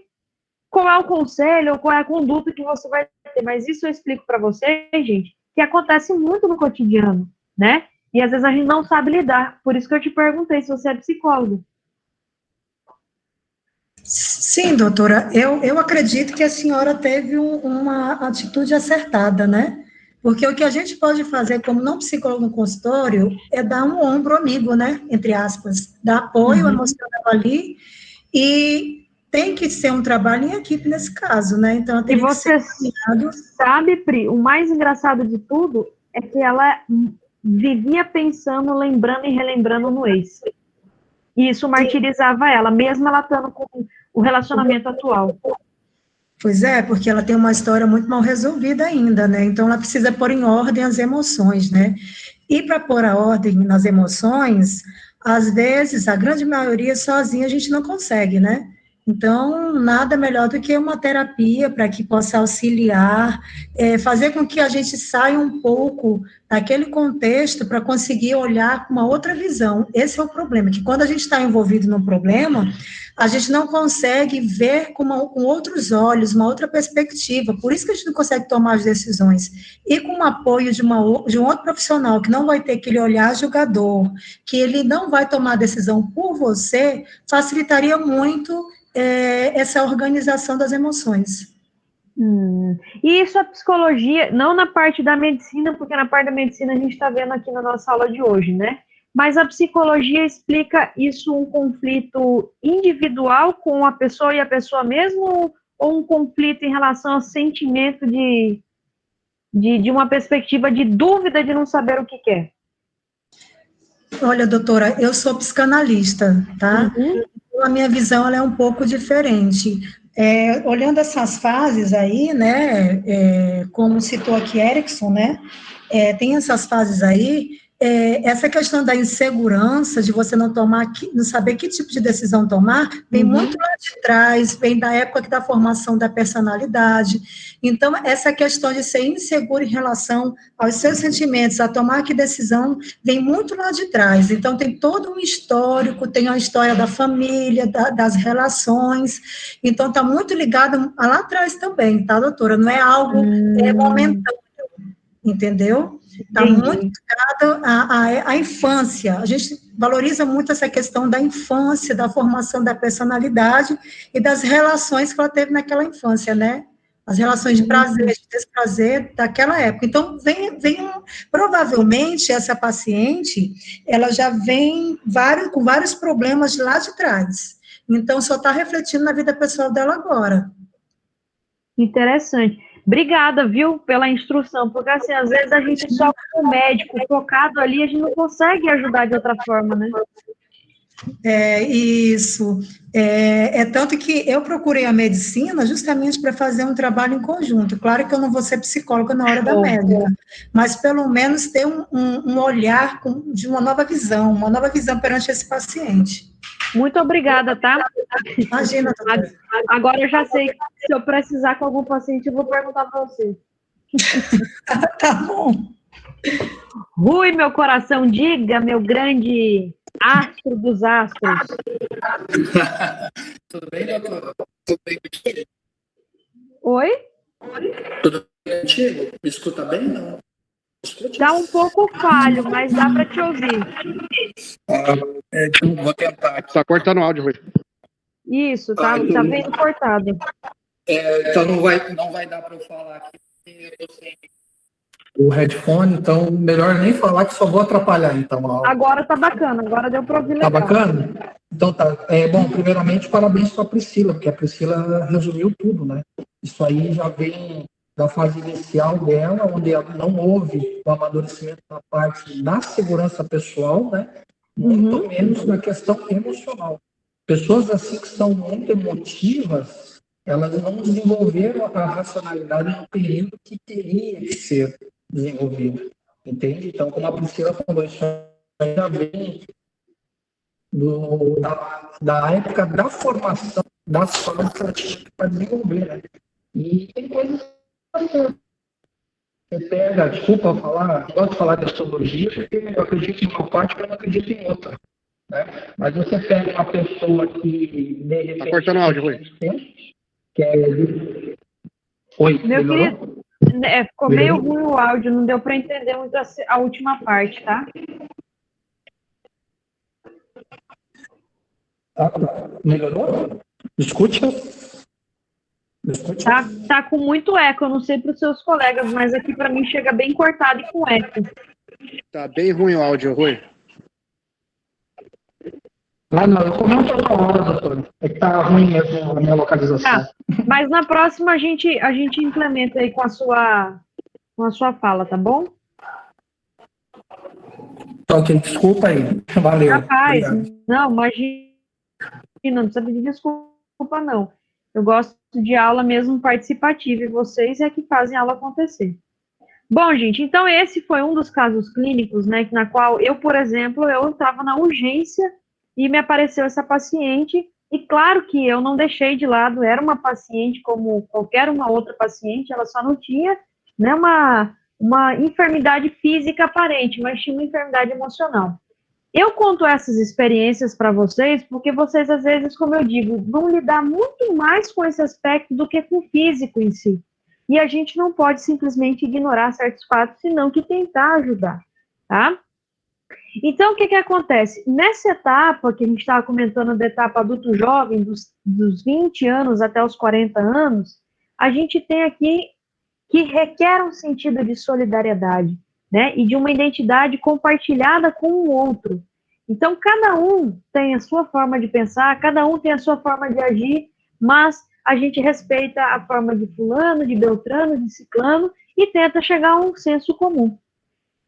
qual é o conselho ou qual é a conduta que você vai ter, mas isso eu explico para vocês, gente, que acontece muito no cotidiano, né? E às vezes a gente não sabe lidar, por isso que eu te perguntei se você é psicólogo. Sim, doutora, eu acredito que a senhora teve uma atitude acertada, né? Porque o que a gente pode fazer como não psicólogo no consultório é dar um ombro amigo, né? Entre aspas, dar apoio emocional ali e tem que ser um trabalho em equipe nesse caso, né? Então, e você sabe, Pri, o mais engraçado de tudo é que ela vivia pensando, lembrando e relembrando no ex. E isso martirizava ela, mesmo ela estando com o relacionamento atual. Pois é, porque ela tem uma história muito mal resolvida ainda, né? Então ela precisa pôr em ordem as emoções, né? E para pôr a ordem nas emoções, às vezes, a grande maioria sozinha a gente não consegue, né? Então, nada melhor do que uma terapia para que possa auxiliar, fazer com que a gente saia um pouco daquele contexto para conseguir olhar com uma outra visão. Esse é o problema, que quando a gente está envolvido num problema, a gente não consegue ver com outros olhos, uma outra perspectiva. Por isso que a gente não consegue tomar as decisões. E com o apoio de um outro profissional que não vai ter aquele olhar julgador, que ele não vai tomar a decisão por você, facilitaria muito essa organização das emoções. E isso a psicologia, não na parte da medicina, porque na parte da medicina a gente está vendo aqui na nossa aula de hoje, né? Mas a psicologia explica isso um conflito individual com a pessoa e a pessoa mesmo, ou um conflito em relação ao sentimento de uma perspectiva de dúvida de não saber o que quer? Olha, doutora, eu sou psicanalista, tá? Uhum. A minha visão ela é um pouco diferente. Olhando essas fases aí, né, como citou aqui Erickson, né, tem essas fases aí, essa questão da insegurança, de você não saber que tipo de decisão tomar, vem muito lá de trás, vem da época da formação da personalidade. Então, essa questão de ser inseguro em relação aos seus sentimentos, a tomar que decisão, vem muito lá de trás. Então, tem todo um histórico, tem a história da família, das relações. Então, está muito ligado lá atrás também, tá, doutora? Não é algo momentâneo, entendeu? Está muito ligado à infância. A gente valoriza muito essa questão da infância, da formação da personalidade e das relações que ela teve naquela infância, né? As relações de prazer, de desprazer daquela época. Então, provavelmente, essa paciente, ela já vem com vários problemas lá de trás. Então, só está refletindo na vida pessoal dela agora. Interessante. Obrigada, viu, pela instrução, porque assim, às vezes a gente só com o médico focado ali, a gente não consegue ajudar de outra forma, né? Isso. Tanto que eu procurei a medicina justamente para fazer um trabalho em conjunto. Claro que eu não vou ser psicóloga na hora da médica, mas pelo menos ter um olhar de uma nova visão perante esse paciente. Muito obrigada, tá? Imagina, doutora. Agora eu já sei que se eu precisar com algum paciente, eu vou perguntar para você. Tá bom. Rui, meu coração, diga, meu grande astro dos astros. Tudo bem, doutor? Tudo bem contigo? Oi? Tudo bem contigo? Me escuta bem, não? Tá um pouco falho, mas dá para te ouvir. Então, vou tentar aqui. Tá cortando o áudio, Rui. Isso, tá vendo cortado. Então não vai dar para eu falar aqui, porque eu sei o headphone, então melhor nem falar que só vou atrapalhar, então. Agora tá bacana, agora deu para ouvir legal. Tá bacana? Então tá. Bom, primeiramente, parabéns para a Priscila, porque a Priscila resumiu tudo, né? Isso aí já vem da fase inicial dela, onde ela não houve o amadurecimento na parte da segurança pessoal, né? Muito menos na questão emocional. Pessoas assim que são muito emotivas, elas não desenvolveram a racionalidade no período que teria que ser desenvolvida, entende? Então, como a Priscila falou, isso já vem da época da formação das fases que ela tinha para desenvolver, né? E tem coisas que você pega, desculpa falar, eu gosto de falar de astrologia, porque eu acredito em uma parte que eu não acredito em outra, né? Mas você pega uma pessoa que de repente, Tá cortando o áudio, Rui. Que é... Oi, Meu melhorou? querido, ficou meio ruim o áudio, não deu para entender muito a última parte, tá? Melhorou? Escute. Tá com muito eco, eu não sei para os seus colegas, mas aqui para mim chega bem cortado e com eco. Tá bem ruim o áudio, Rui. Não, eu comento outra hora, doutor. É que tá ruim mesmo a minha localização. Tá, mas na próxima a gente implementa aí com a sua fala, tá bom? Ok, desculpa aí. Valeu. Capaz, Obrigado. não, imagina, não precisa pedir desculpa, não. Eu gosto de aula mesmo participativa, e vocês é que fazem a aula acontecer. Bom, gente, então esse foi um dos casos clínicos, né, na qual eu, por exemplo, eu estava na urgência e me apareceu essa paciente, e claro que eu não deixei de lado, era uma paciente como qualquer uma outra paciente, ela só não tinha, né, uma enfermidade física aparente, mas tinha uma enfermidade emocional. Eu conto essas experiências para vocês, porque vocês, às vezes, como eu digo, vão lidar muito mais com esse aspecto do que com o físico em si. E a gente não pode simplesmente ignorar certos fatos, senão que tentar ajudar, tá? Então, o que acontece? Nessa etapa, que a gente estava comentando da etapa adulto-jovem, dos 20 anos até os 40 anos, a gente tem aqui que requer um sentido de solidariedade, né? E de uma identidade compartilhada com o outro. Então, cada um tem a sua forma de pensar, cada um tem a sua forma de agir, mas a gente respeita a forma de fulano, de beltrano, de ciclano, e tenta chegar a um senso comum.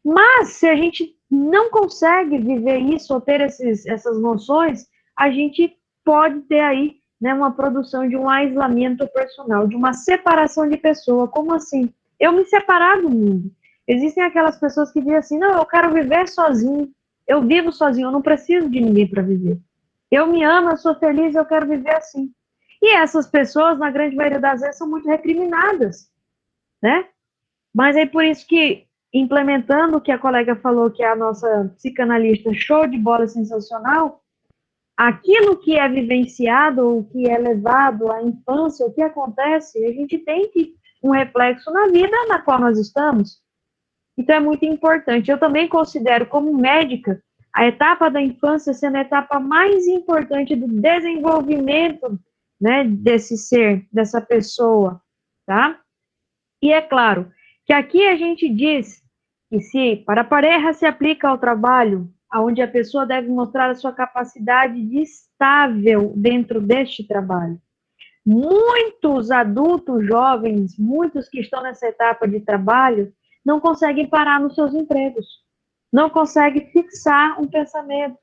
Mas, se a gente não consegue viver isso, ou ter essas noções, a gente pode ter aí, né, uma produção de um aislamento personal, de uma separação de pessoa. Como assim? Eu me separar do mundo. Existem aquelas pessoas que dizem assim, não, eu quero viver sozinho, eu vivo sozinho, eu não preciso de ninguém para viver. Eu me amo, eu sou feliz, eu quero viver assim. E essas pessoas, na grande maioria das vezes, são muito recriminadas, né? Mas é por isso que, implementando o que a colega falou, que é a nossa psicanalista show de bola sensacional, aquilo que é vivenciado, ou que é levado à infância, o que acontece, a gente tem um reflexo na vida na qual nós estamos. Então é muito importante. Eu também considero, como médica, a etapa da infância sendo a etapa mais importante do desenvolvimento, né, desse ser, dessa pessoa, tá? E é claro que aqui a gente diz que se para a pareja se aplica ao trabalho, onde a pessoa deve mostrar a sua capacidade de estável dentro deste trabalho. Muitos adultos jovens, muitos que estão nessa etapa de trabalho, não conseguem parar nos seus empregos, não conseguem fixar um pensamento,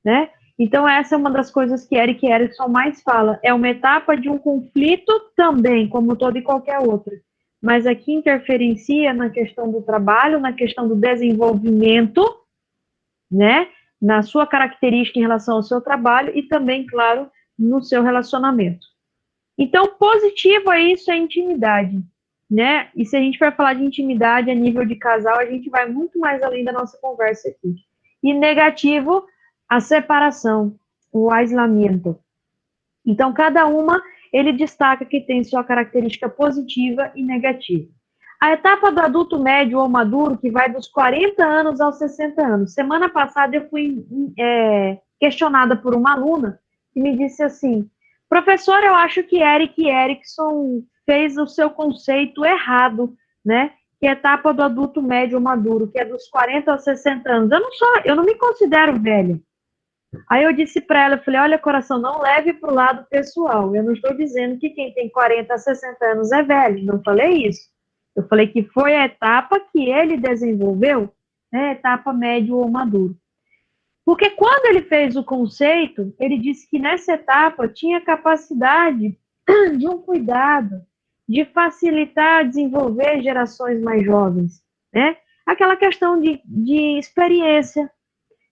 né? Então, essa é uma das coisas que Erik Erikson mais fala. É uma etapa de um conflito também, como toda e qualquer outra. Mas aqui interferencia na questão do trabalho, na questão do desenvolvimento, né? Na sua característica em relação ao seu trabalho e também, claro, no seu relacionamento. Então, positivo a isso é intimidade, né? E se a gente vai falar de intimidade a nível de casal, a gente vai muito mais além da nossa conversa aqui. E negativo, a separação, o aislamento. Então, cada uma, ele destaca que tem sua característica positiva e negativa. A etapa do adulto médio ou maduro, que vai dos 40 anos aos 60 anos. Semana passada eu fui questionada por uma aluna que me disse assim, professor, eu acho que Erik Erikson fez o seu conceito errado, né? Que é a etapa do adulto médio ou maduro, que é dos 40 aos 60 anos. Eu não me considero velha. Aí eu disse para ela, eu falei, olha, coração, não leve para o lado pessoal. Eu não estou dizendo que quem tem 40 a 60 anos é velho, não falei isso. Eu falei que foi a etapa que ele desenvolveu, né, etapa médio ou maduro. Porque quando ele fez o conceito, ele disse que nessa etapa tinha capacidade de um cuidado, de facilitar desenvolver gerações mais jovens, né? Aquela questão de experiência.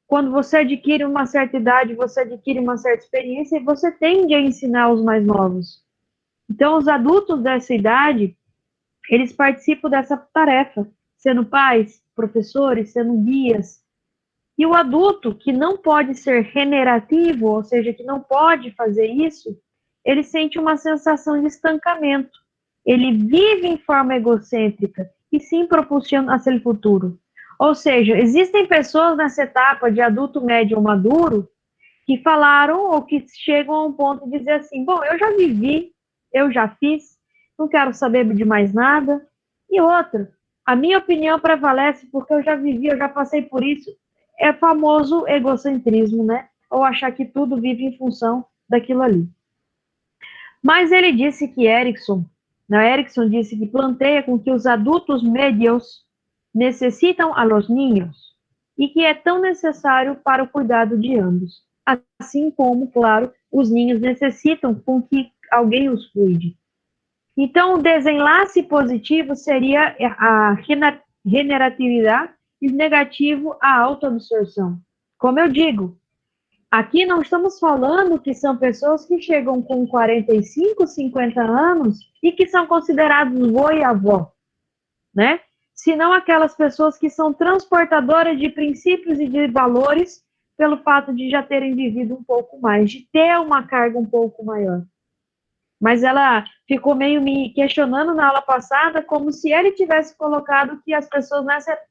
Quando você adquire uma certa idade, você adquire uma certa experiência e você tende a ensinar os mais novos. Então, os adultos dessa idade, eles participam dessa tarefa, sendo pais, professores, sendo guias. E o adulto, que não pode ser regenerativo, ou seja, que não pode fazer isso, ele sente uma sensação de estancamento. Ele vive em forma egocêntrica e sim propulsiona a seu futuro. Ou seja, existem pessoas nessa etapa de adulto médio ou maduro que falaram ou que chegam a um ponto de dizer assim, bom, eu já vivi, eu já fiz, não quero saber de mais nada. E outra, a minha opinião prevalece porque eu já vivi, eu já passei por isso. É famoso egocentrismo, né? Ou achar que tudo vive em função daquilo ali. Mas ele disse que Erikson disse que planteia com que os adultos médios necessitam a los niños. e que é tão necessário para o cuidado de ambos. Assim como, claro, os ninhos necessitam com que alguém os cuide. Então, o desenlace positivo seria a regeneratividade e o negativo a autoabsorção. Como eu digo, aqui não estamos falando que são pessoas que chegam com 45, 50 anos e que são considerados vô e avó, né? Senão aquelas pessoas que são transportadoras de princípios e de valores pelo fato de já terem vivido um pouco mais, de ter uma carga um pouco maior. Mas ela ficou meio me questionando na aula passada, como se ele tivesse colocado que as pessoas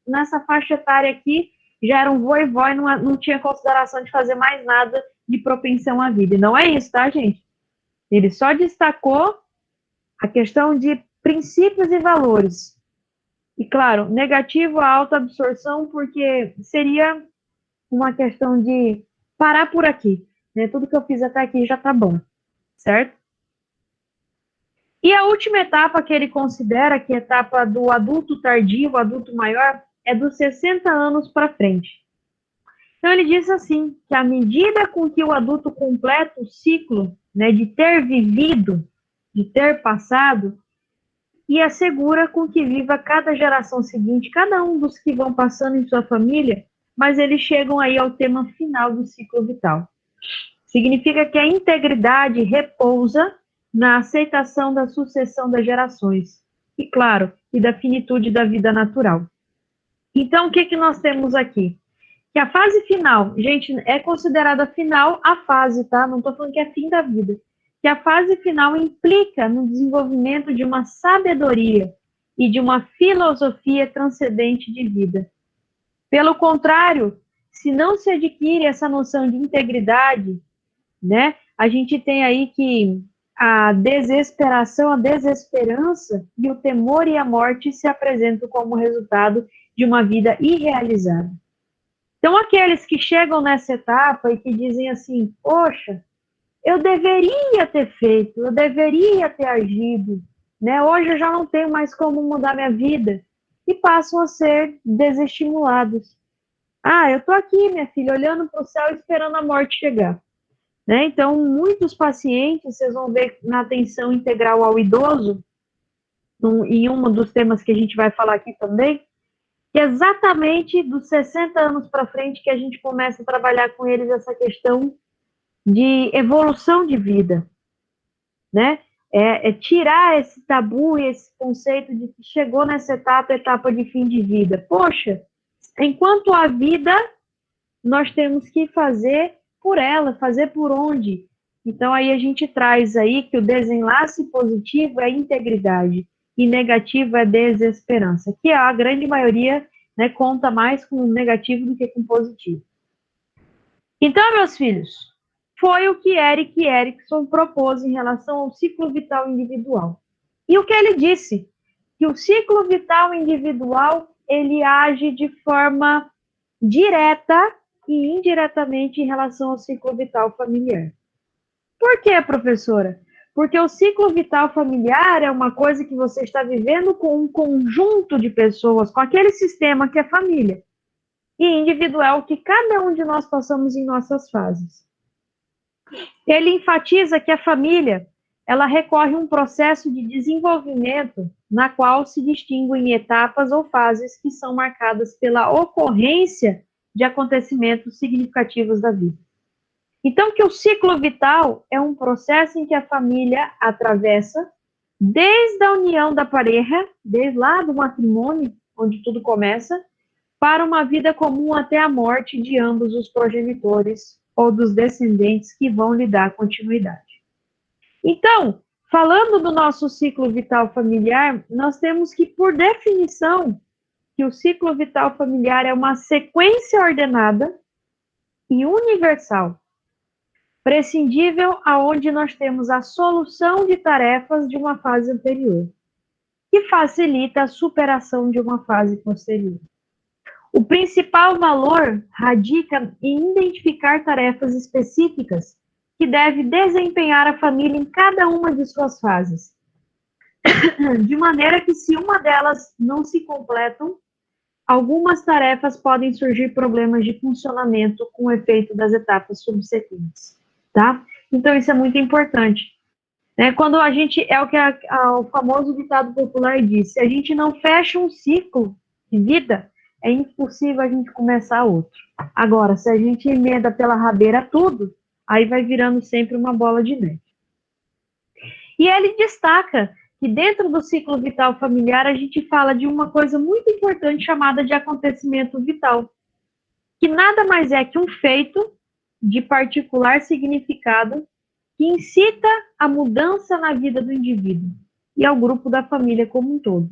nessa faixa etária aqui já eram vô e vó e não tinha consideração de fazer mais nada de propensão à vida. E não é isso, tá, gente? Ele só destacou a questão de princípios e valores. E, claro, negativo a autoabsorção, porque seria uma questão de parar por aqui, né? Tudo que eu fiz até aqui já tá bom, certo? E a última etapa que ele considera, que é a etapa do adulto tardio, adulto maior, é dos 60 anos para frente. Então, ele diz assim, que à medida com que o adulto completa o ciclo, né, de ter vivido, de ter passado, e assegura com que viva cada geração seguinte, cada um dos que vão passando em sua família, mas eles chegam aí ao tema final do ciclo vital. Significa que a integridade repousa na aceitação da sucessão das gerações, e claro, e da finitude da vida natural. Então, o que nós temos aqui? Que a fase final, gente, é considerada final a fase, tá? Não estou falando que é fim da vida. Que a fase final implica no desenvolvimento de uma sabedoria e de uma filosofia transcendente de vida. Pelo contrário, se não se adquire essa noção de integridade, né, a gente tem aí que a desesperação, a desesperança e o temor e a morte se apresentam como resultado de uma vida irrealizada. Então, aqueles que chegam nessa etapa e que dizem assim, poxa, eu deveria ter feito, eu deveria ter agido, né? Hoje eu já não tenho mais como mudar minha vida, e passam a ser desestimulados. Ah, eu tô aqui, minha filha, olhando para o céu esperando a morte chegar. Né? Então, muitos pacientes, vocês vão ver na atenção integral ao idoso, em um dos temas que a gente vai falar aqui também, que é exatamente dos 60 anos para frente que a gente começa a trabalhar com eles essa questão de evolução de vida, né? É tirar esse tabu e esse conceito de que chegou nessa etapa de fim de vida. Poxa, enquanto há vida, nós temos que fazer por ela, fazer por onde. Então, aí a gente traz aí que o desenlace positivo é integridade e negativo é desesperança, que a grande maioria, né, conta mais com negativo do que com positivo. Então, meus filhos, foi o que Erik Erikson propôs em relação ao ciclo vital individual. E o que ele disse? Que o ciclo vital individual, ele age de forma direta e indiretamente em relação ao ciclo vital familiar. Por quê, professora? Porque o ciclo vital familiar é uma coisa que você está vivendo com um conjunto de pessoas, com aquele sistema que é família. E individual que cada um de nós passamos em nossas fases. Ele enfatiza que a família, ela recorre a um processo de desenvolvimento na qual se distinguem etapas ou fases que são marcadas pela ocorrência de acontecimentos significativos da vida. Então, que o ciclo vital é um processo em que a família atravessa desde a união da pareja, desde lá do matrimônio, onde tudo começa, para uma vida comum até a morte de ambos os progenitores ou dos descendentes que vão lhe dar continuidade. Então, falando do nosso ciclo vital familiar, nós temos que, por definição, que o ciclo vital familiar é uma sequência ordenada e universal, prescindível aonde nós temos a solução de tarefas de uma fase anterior, que facilita a superação de uma fase posterior. O principal valor radica em identificar tarefas específicas que deve desempenhar a família em cada uma de suas fases, de maneira que se uma delas não se completam, algumas tarefas podem surgir problemas de funcionamento com o efeito das etapas subsequentes, tá? Então, isso é muito importante. Né? Quando a gente, é o que o famoso ditado popular diz, se a gente não fecha um ciclo de vida, é impossível a gente começar outro. Agora, se a gente emenda pela rabeira tudo, aí vai virando sempre uma bola de neve. E ele destaca que dentro do ciclo vital familiar, a gente fala de uma coisa muito importante chamada de acontecimento vital, que nada mais é que um feito de particular significado que incita a mudança na vida do indivíduo e ao grupo da família como um todo.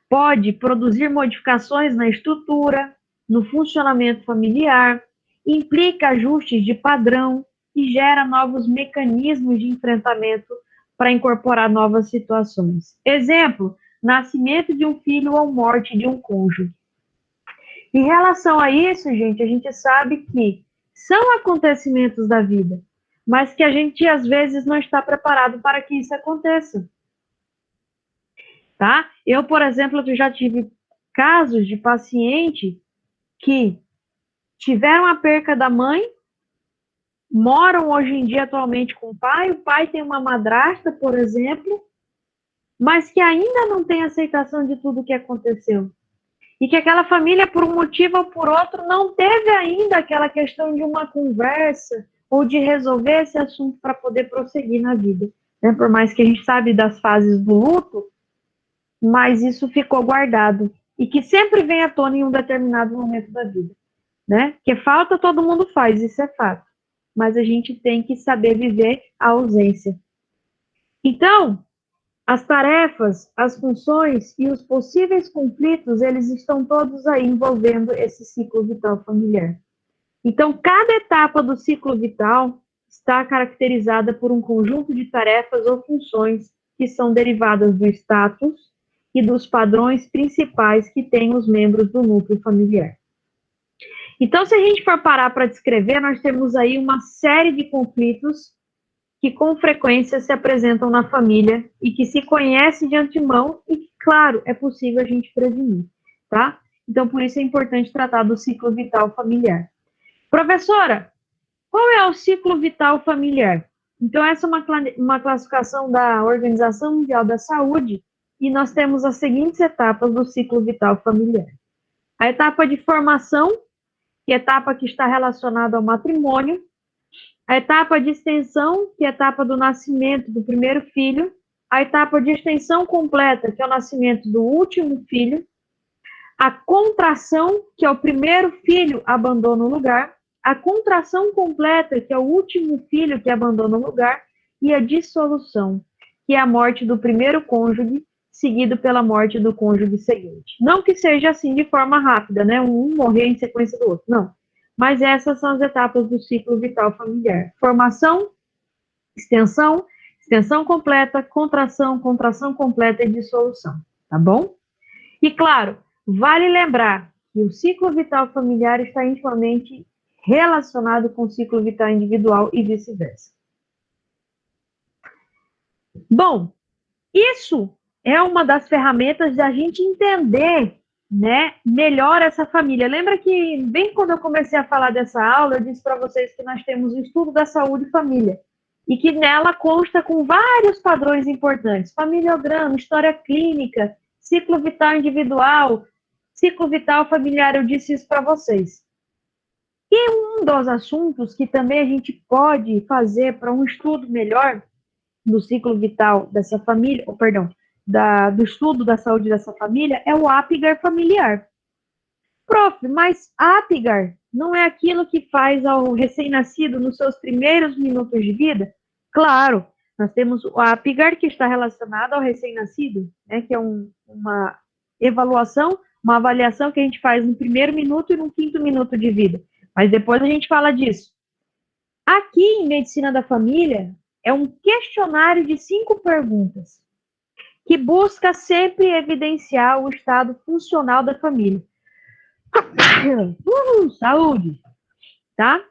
Pode produzir modificações na estrutura, no funcionamento familiar, implica ajustes de padrão e gera novos mecanismos de enfrentamento para incorporar novas situações. Exemplo, nascimento de um filho ou morte de um cônjuge. Em relação a isso, gente, a gente sabe que são acontecimentos da vida, mas que a gente, às vezes, não está preparado para que isso aconteça. Tá? Eu, por exemplo, já tive casos de paciente que tiveram a perca da mãe, moram hoje em dia atualmente com o pai tem uma madrasta, por exemplo, mas que ainda não tem aceitação de tudo que aconteceu. E que aquela família, por um motivo ou por outro, não teve ainda aquela questão de uma conversa ou de resolver esse assunto para poder prosseguir na vida. Né? Por mais que a gente sabe das fases do luto, mas isso ficou guardado. E que sempre vem à tona em um determinado momento da vida. Né? Que falta todo mundo faz, isso é fato. Mas a gente tem que saber viver a ausência. Então, as tarefas, as funções e os possíveis conflitos, eles estão todos aí envolvendo esse ciclo vital familiar. Então, cada etapa do ciclo vital está caracterizada por um conjunto de tarefas ou funções que são derivadas do status e dos padrões principais que têm os membros do núcleo familiar. Então, se a gente for parar para descrever, nós temos aí uma série de conflitos que com frequência se apresentam na família e que se conhece de antemão e que, claro, é possível a gente prevenir, tá? Então, por isso é importante tratar do ciclo vital familiar. Professora, qual é o ciclo vital familiar? Então, essa é uma classificação da Organização Mundial da Saúde e nós temos as seguintes etapas do ciclo vital familiar. A etapa de formação, que é a etapa que está relacionada ao matrimônio, a etapa de extensão, que é a etapa do nascimento do primeiro filho, a etapa de extensão completa, que é o nascimento do último filho, a contração, que é o primeiro filho abandona o lugar, a contração completa, que é o último filho que abandona o lugar, e a dissolução, que é a morte do primeiro cônjuge, seguido pela morte do cônjuge seguinte. Não que seja assim de forma rápida, né? Um morrer em sequência do outro, não. Mas essas são as etapas do ciclo vital familiar. Formação, extensão, extensão completa, contração, contração completa e dissolução, tá bom? E claro, vale lembrar que o ciclo vital familiar está intimamente relacionado com o ciclo vital individual e vice-versa. Bom, isso é uma das ferramentas da gente entender, né, melhor essa família. Lembra que, bem quando eu comecei a falar dessa aula, eu disse para vocês que nós temos o estudo da saúde e família, e que nela consta com vários padrões importantes. Familiograma, história clínica, ciclo vital individual, ciclo vital familiar, eu disse isso para vocês. E um dos assuntos que também a gente pode fazer para um estudo melhor do ciclo vital dessa família, do estudo da saúde dessa família, é o Apgar familiar. Prof, mas Apgar não é aquilo que faz ao recém-nascido nos seus primeiros minutos de vida? Claro, nós temos o Apgar que está relacionado ao recém-nascido, né, que é uma avaliação que a gente faz no primeiro minuto e no quinto minuto de vida. Mas depois a gente fala disso. Aqui em Medicina da Família, é um questionário de 5 perguntas, que busca sempre evidenciar o estado funcional da família. Saúde! Tá?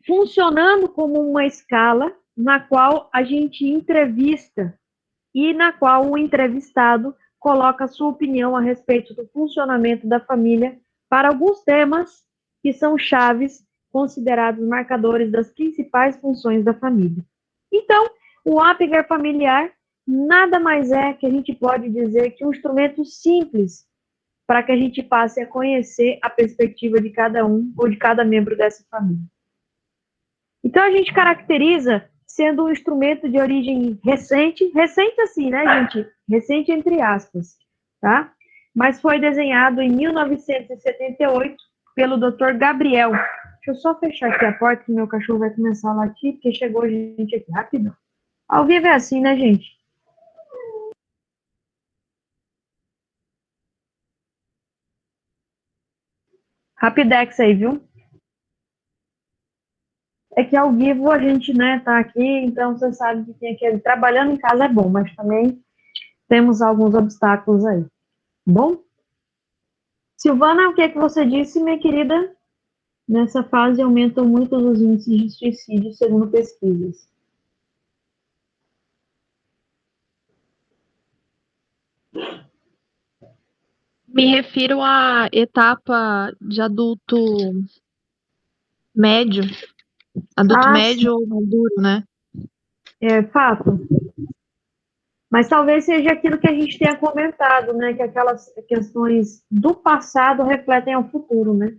Funcionando como uma escala na qual a gente entrevista e na qual o entrevistado coloca a sua opinião a respeito do funcionamento da família para alguns temas que são chaves, considerados marcadores das principais funções da família. Então, o Apgar familiar nada mais é que a gente pode dizer que um instrumento simples para que a gente passe a conhecer a perspectiva de cada um ou de cada membro dessa família. Então, a gente caracteriza sendo um instrumento de origem recente assim, né, gente? Recente entre aspas, tá? Mas foi desenhado em 1978 pelo Dr. Gabriel. Deixa eu só fechar aqui a porta que meu cachorro vai começar a latir, porque chegou gente aqui rápido. Ao vivo é assim, né, gente? Rapidex aí, viu? É que ao vivo a gente, né, tá aqui, então você sabe que tem aquele trabalhando em casa é bom, mas também temos alguns obstáculos aí. Bom? Silvana, o que é que você disse, minha querida? Nessa fase aumentam muito os índices de suicídio, segundo pesquisas. Me refiro à etapa de adulto médio, adulto médio ou maduro, né? É fato. Mas talvez seja aquilo que a gente tenha comentado, né? Que aquelas questões do passado refletem ao futuro, né?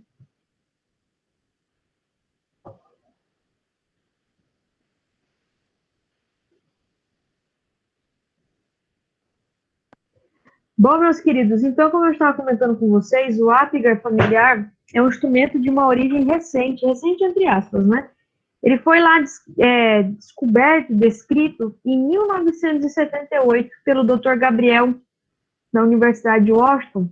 Bom, meus queridos, então, como eu estava comentando com vocês, o Apgar familiar é um instrumento de uma origem recente entre aspas, né? Ele foi lá descoberto, descrito em 1978 pelo Dr. Gabriel, da Universidade de Washington,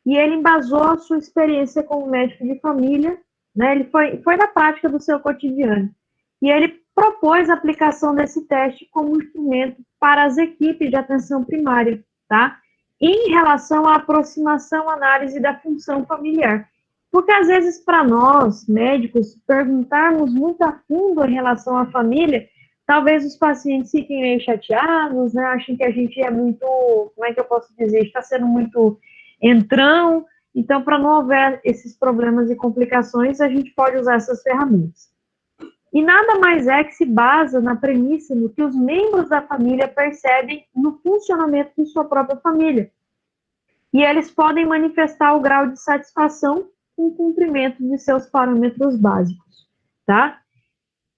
e ele embasou a sua experiência como médico de família, né? Ele foi na prática do seu cotidiano. E ele propôs a aplicação desse teste como instrumento para as equipes de atenção primária, tá? Em relação à aproximação, análise da função familiar. Porque, às vezes, para nós, médicos, perguntarmos muito a fundo em relação à família, talvez os pacientes fiquem meio chateados, né? Achem que a gente é muito, como é que eu posso dizer, está sendo muito entrão. Então, para não haver esses problemas e complicações, a gente pode usar essas ferramentas. E nada mais é que se basa na premissa no que os membros da família percebem no funcionamento de sua própria família. E eles podem manifestar o grau de satisfação com o cumprimento de seus parâmetros básicos, tá?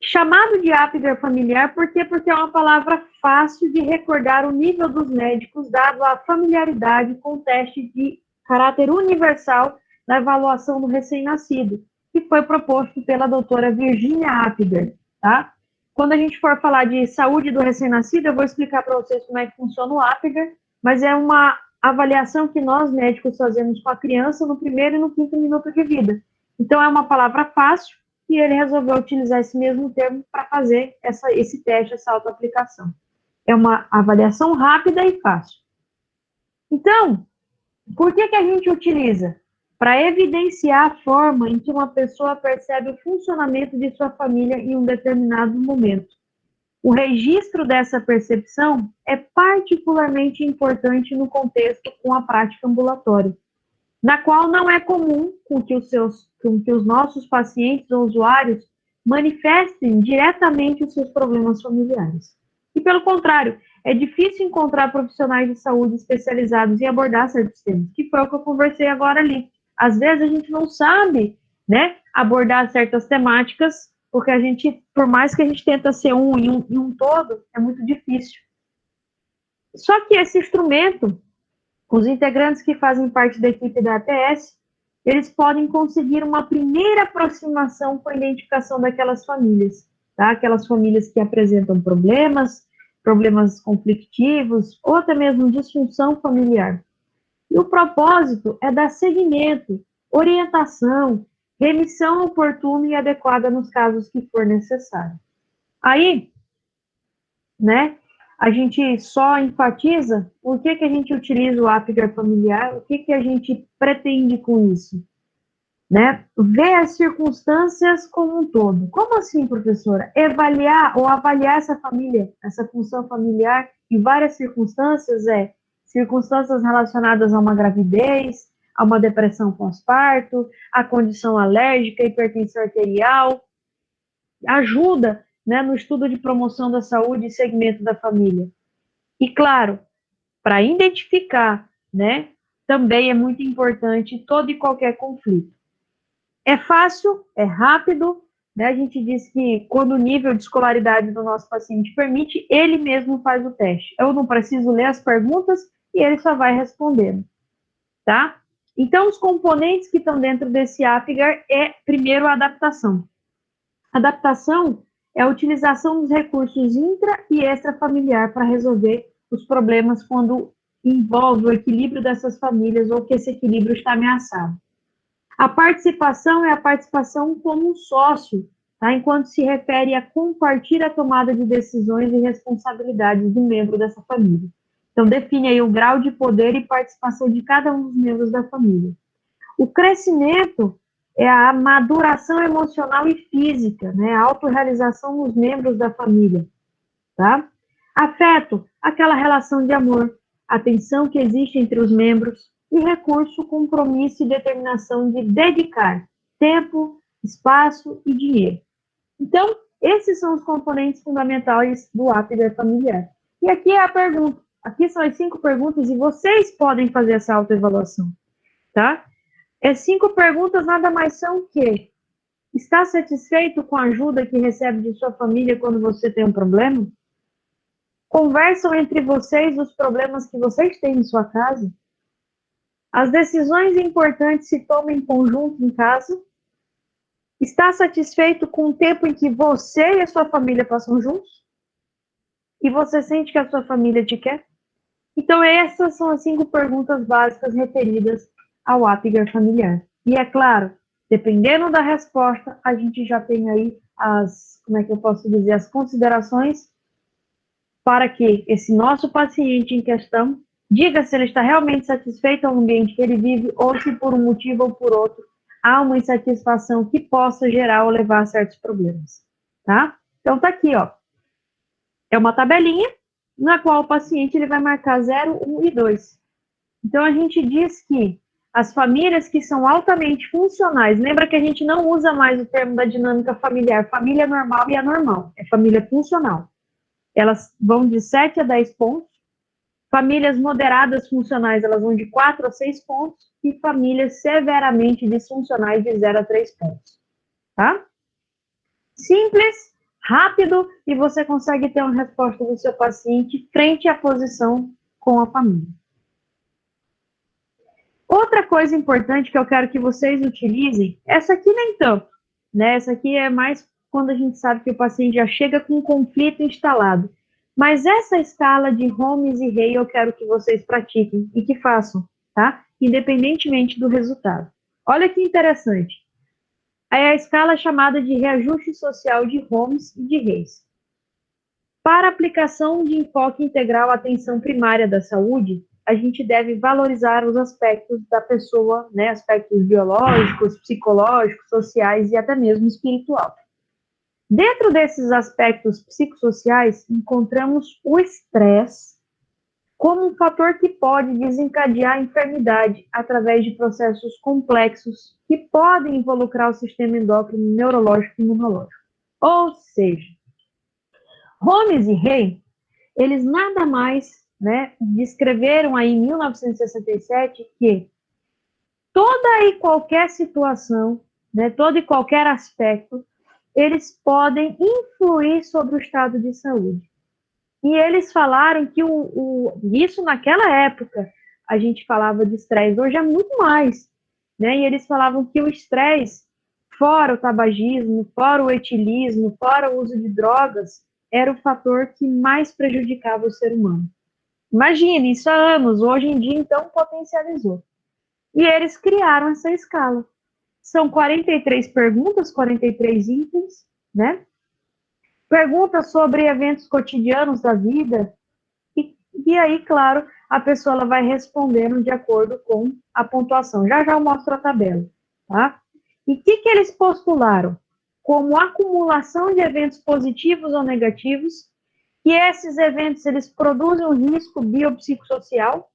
Chamado de Apgar familiar, por quê? Porque é uma palavra fácil de recordar o nível dos médicos, dado a familiaridade com o teste de caráter universal da avaliação do recém-nascido, que foi proposto pela doutora Virginia Apgar, tá? Quando a gente for falar de saúde do recém-nascido, eu vou explicar para vocês como é que funciona o Apgar, mas é uma avaliação que nós médicos fazemos com a criança no primeiro e no quinto minuto de vida. Então, é uma palavra fácil, e ele resolveu utilizar esse mesmo termo para fazer esse teste, essa autoaplicação. É uma avaliação rápida e fácil. Então, por que a gente utiliza? Para evidenciar a forma em que uma pessoa percebe o funcionamento de sua família em um determinado momento. O registro dessa percepção é particularmente importante no contexto com a prática ambulatória, na qual não é comum com que os nossos pacientes ou usuários manifestem diretamente os seus problemas familiares. E, pelo contrário, é difícil encontrar profissionais de saúde especializados em abordar certos temas, que foi o que eu conversei agora ali. Às vezes a gente não sabe, né, abordar certas temáticas, porque a gente, por mais que a gente tenta ser um todo, é muito difícil. Só que esse instrumento, os integrantes que fazem parte da equipe da ATS, eles podem conseguir uma primeira aproximação com a identificação daquelas famílias, tá? Aquelas famílias que apresentam problemas conflitivos, ou até mesmo disfunção familiar. E o propósito é dar seguimento, orientação, remissão oportuna e adequada nos casos que for necessário. Aí, né, a gente só enfatiza por que a gente utiliza o Apgar familiar, o que a gente pretende com isso, né? Ver as circunstâncias como um todo. Como assim, professora? Avaliar essa família, essa função familiar em várias circunstâncias circunstâncias relacionadas a uma gravidez, a uma depressão pós-parto, a condição alérgica, hipertensão arterial, ajuda, né, no estudo de promoção da saúde e segmento da família. E, claro, para identificar, né, também é muito importante todo e qualquer conflito. É fácil, é rápido, né, a gente diz que quando o nível de escolaridade do nosso paciente permite, ele mesmo faz o teste. Eu não preciso ler as perguntas e ele só vai respondendo, tá? Então, os componentes que estão dentro desse APGAR é, primeiro, a adaptação. Adaptação é a utilização dos recursos intra- e extrafamiliar para resolver os problemas quando envolve o equilíbrio dessas famílias ou que esse equilíbrio está ameaçado. A participação é a participação como um sócio, tá? Enquanto se refere a compartilhar a tomada de decisões e responsabilidades do membro dessa família. Então, define aí o grau de poder e participação de cada um dos membros da família. O crescimento é a maduração emocional e física, né? A autorrealização dos membros da família, tá? Afeto, aquela relação de amor, atenção que existe entre os membros, e recurso, compromisso e determinação de dedicar tempo, espaço e dinheiro. Então, esses são os componentes fundamentais do APGAR familiar. E aqui é a pergunta, aqui são as 5 perguntas e vocês podem fazer essa autoavaliação, tá? As 5 perguntas nada mais são que: está satisfeito com a ajuda que recebe de sua família quando você tem um problema? Conversam entre vocês os problemas que vocês têm em sua casa? As decisões importantes se tomam em conjunto em casa? Está satisfeito com o tempo em que você e a sua família passam juntos? E você sente que a sua família te quer? Então, essas são as 5 perguntas básicas referidas ao APGAR familiar. E é claro, dependendo da resposta, a gente já tem aí as, como é que eu posso dizer, as considerações para que esse nosso paciente em questão diga se ele está realmente satisfeito ao ambiente que ele vive ou se por um motivo ou por outro há uma insatisfação que possa gerar ou levar a certos problemas, tá? Então, tá aqui, ó. É uma tabelinha na qual o paciente ele vai marcar 0, 1 e 2. Então, a gente diz que as famílias que são altamente funcionais, lembra que a gente não usa mais o termo da dinâmica familiar, família normal e anormal, é família funcional. Elas vão de 7 a 10 pontos. Famílias moderadas funcionais, elas vão de 4 a 6 pontos. E famílias severamente disfuncionais, de 0 a 3 pontos. Tá? Simples, rápido, e você consegue ter uma resposta do seu paciente frente à posição com a família. Outra coisa importante que eu quero que vocês utilizem, essa aqui nem tanto, né? Essa aqui é mais quando a gente sabe que o paciente já chega com um conflito instalado. Mas essa escala de Holmes e Hay eu quero que vocês pratiquem e que façam, tá? Independentemente do resultado. Olha que interessante. É a escala chamada de reajuste social de Holmes e de Hayes. Para aplicação de enfoque integral à atenção primária da saúde, a gente deve valorizar os aspectos da pessoa, né? Aspectos biológicos, psicológicos, sociais e até mesmo espiritual. Dentro desses aspectos psicossociais, encontramos o estresse como um fator que pode desencadear a enfermidade através de processos complexos que podem involucrar o sistema endócrino, neurológico e imunológico. Ou seja, Holmes e Hay, eles nada mais, né, descreveram aí em 1967 que toda e qualquer situação, né, todo e qualquer aspecto, eles podem influir sobre o estado de saúde. E eles falaram que isso naquela época, a gente falava de estresse, hoje é muito mais, né? E eles falavam que o estresse, fora o tabagismo, fora o etilismo, fora o uso de drogas, era o fator que mais prejudicava o ser humano. Imagine, isso há anos, hoje em dia, então, potencializou. E eles criaram essa escala. São 43 perguntas, 43 itens, né? Perguntas sobre eventos cotidianos da vida. E aí, claro, a pessoa ela vai respondendo de acordo com a pontuação. Já eu mostro a tabela, tá? E o que eles postularam? Como acumulação de eventos positivos ou negativos, e esses eventos, eles produzem um risco biopsicossocial,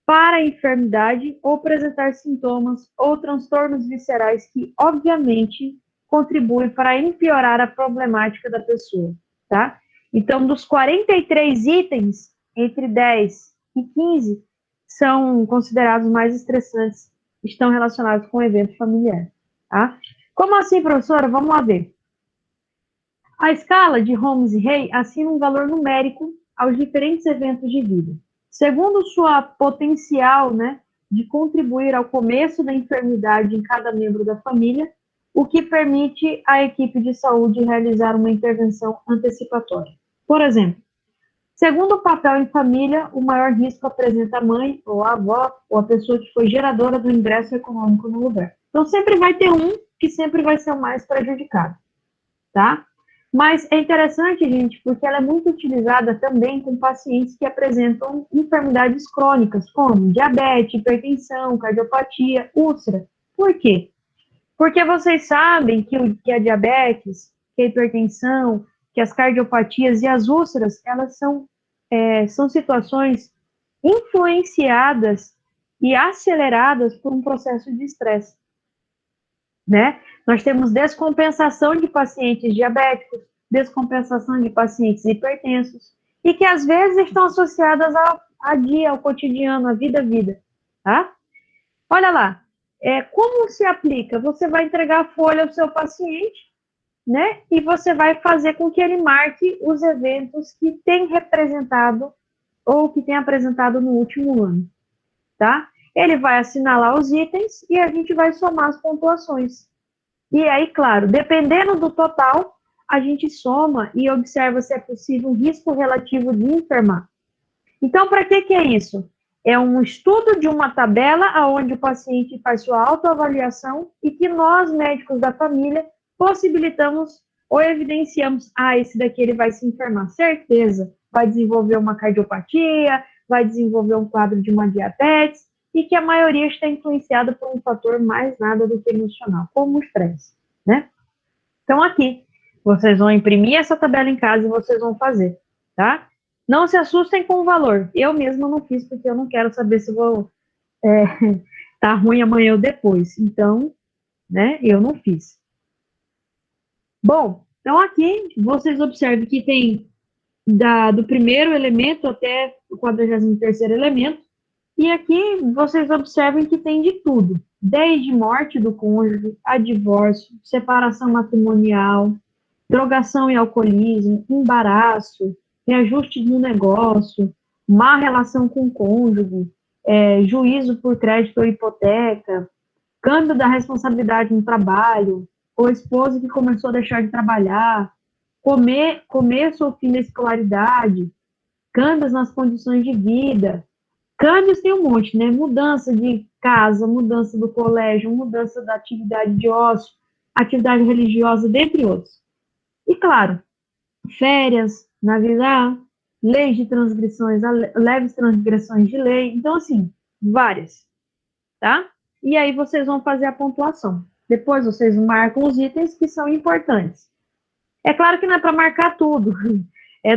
para a enfermidade ou apresentar sintomas ou transtornos viscerais que, obviamente, contribuem para empeorar a problemática da pessoa, tá? Então, dos 43 itens, entre 10 e 15 são considerados mais estressantes, estão relacionados com o evento familiar, tá? Como assim, professora? Vamos lá ver. A escala de Holmes e Hay assina um valor numérico aos diferentes eventos de vida, segundo sua potencial, né, de contribuir ao começo da enfermidade em cada membro da família, o que permite à equipe de saúde realizar uma intervenção antecipatória. Por exemplo, segundo o papel em família, o maior risco apresenta a mãe, ou a avó, ou a pessoa que foi geradora do ingresso econômico no lugar. Então, sempre vai ter um que sempre vai ser o mais prejudicado, tá? Mas é interessante, gente, porque ela é muito utilizada também com pacientes que apresentam enfermidades crônicas, como diabetes, hipertensão, cardiopatia, úlcera. Por quê? Porque vocês sabem que a diabetes, que a hipertensão, que as cardiopatias e as úlceras, elas são situações influenciadas e aceleradas por um processo de estresse, né? Nós temos descompensação de pacientes diabéticos, descompensação de pacientes hipertensos, e que às vezes estão associadas ao dia, ao cotidiano, à vida, tá? Olha lá, como se aplica? Você vai entregar a folha ao seu paciente, né? E você vai fazer com que ele marque os eventos que tem representado ou que tem apresentado no último ano, tá? Ele vai assinalar os itens e a gente vai somar as pontuações. E aí, claro, dependendo do total, a gente soma e observa se é possível um risco relativo de enfermar. Então, para que é isso? É um estudo de uma tabela onde o paciente faz sua autoavaliação e que nós, médicos da família, possibilitamos ou evidenciamos, esse daqui ele vai se enfermar, certeza, vai desenvolver uma cardiopatia, vai desenvolver um quadro de uma diabetes, e que a maioria está influenciada por um fator mais nada do que emocional, como o estresse, né? Então, aqui, vocês vão imprimir essa tabela em casa e vocês vão fazer, tá? Não se assustem com o valor. Eu mesma não fiz, porque eu não quero saber se vou tá ruim amanhã ou depois. Então, né, eu não fiz. Bom, então aqui, vocês observam que tem do primeiro elemento até o 43º elemento, e aqui vocês observem que tem de tudo, desde morte do cônjuge, a divórcio, separação matrimonial, drogação e alcoolismo, embaraço, reajuste no negócio, má relação com o cônjuge, juízo por crédito ou hipoteca, câmbio da responsabilidade no trabalho, o esposo que começou a deixar de trabalhar, começo ou fim da escolaridade, câmbios nas condições de vida. Câmbios tem um monte, né? Mudança de casa, mudança do colégio, mudança da atividade de ócio, atividade religiosa, dentre outros. E, claro, férias, Navidad, leis de transgressões, leves transgressões de lei. Então, assim, várias, tá? E aí vocês vão fazer a pontuação. Depois vocês marcam os itens que são importantes. É claro que não é para marcar tudo. É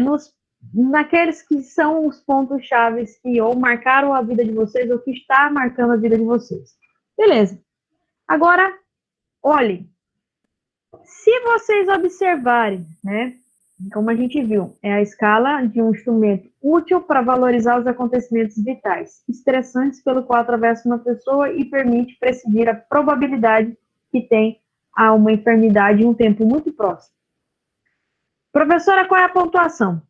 naqueles que são os pontos chaves que ou marcaram a vida de vocês ou que está marcando a vida de vocês. Beleza. Agora, olhem, se vocês observarem, né, como a gente viu, é a escala de um instrumento útil para valorizar os acontecimentos vitais, estressantes pelo qual atravessa uma pessoa e permite precidir a probabilidade que tem a uma enfermidade em um tempo muito próximo. Professora, qual é a pontuação?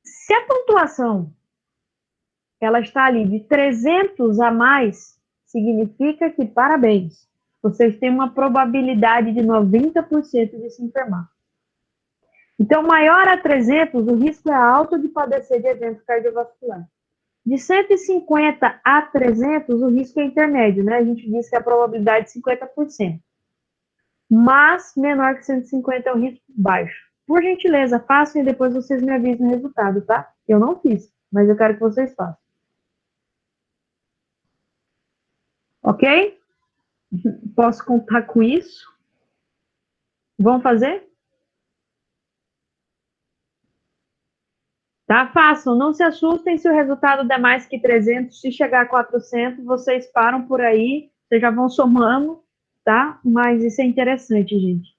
Se a pontuação ela está ali de 300 a mais, significa que, parabéns, vocês têm uma probabilidade de 90% de se enfermar. Então, maior a 300, o risco é alto de padecer de evento cardiovascular. De 150 a 300, o risco é intermédio, né? A gente diz que a probabilidade é 50%. Mas, menor que 150 é o risco baixo. Por gentileza, façam e depois vocês me avisem o resultado, tá? Eu não fiz, mas eu quero que vocês façam. Ok? Posso contar com isso? Vão fazer? Tá? Façam, não se assustem se o resultado der mais que 300, se chegar a 400, vocês param por aí, vocês já vão somando, tá? Mas isso é interessante, gente.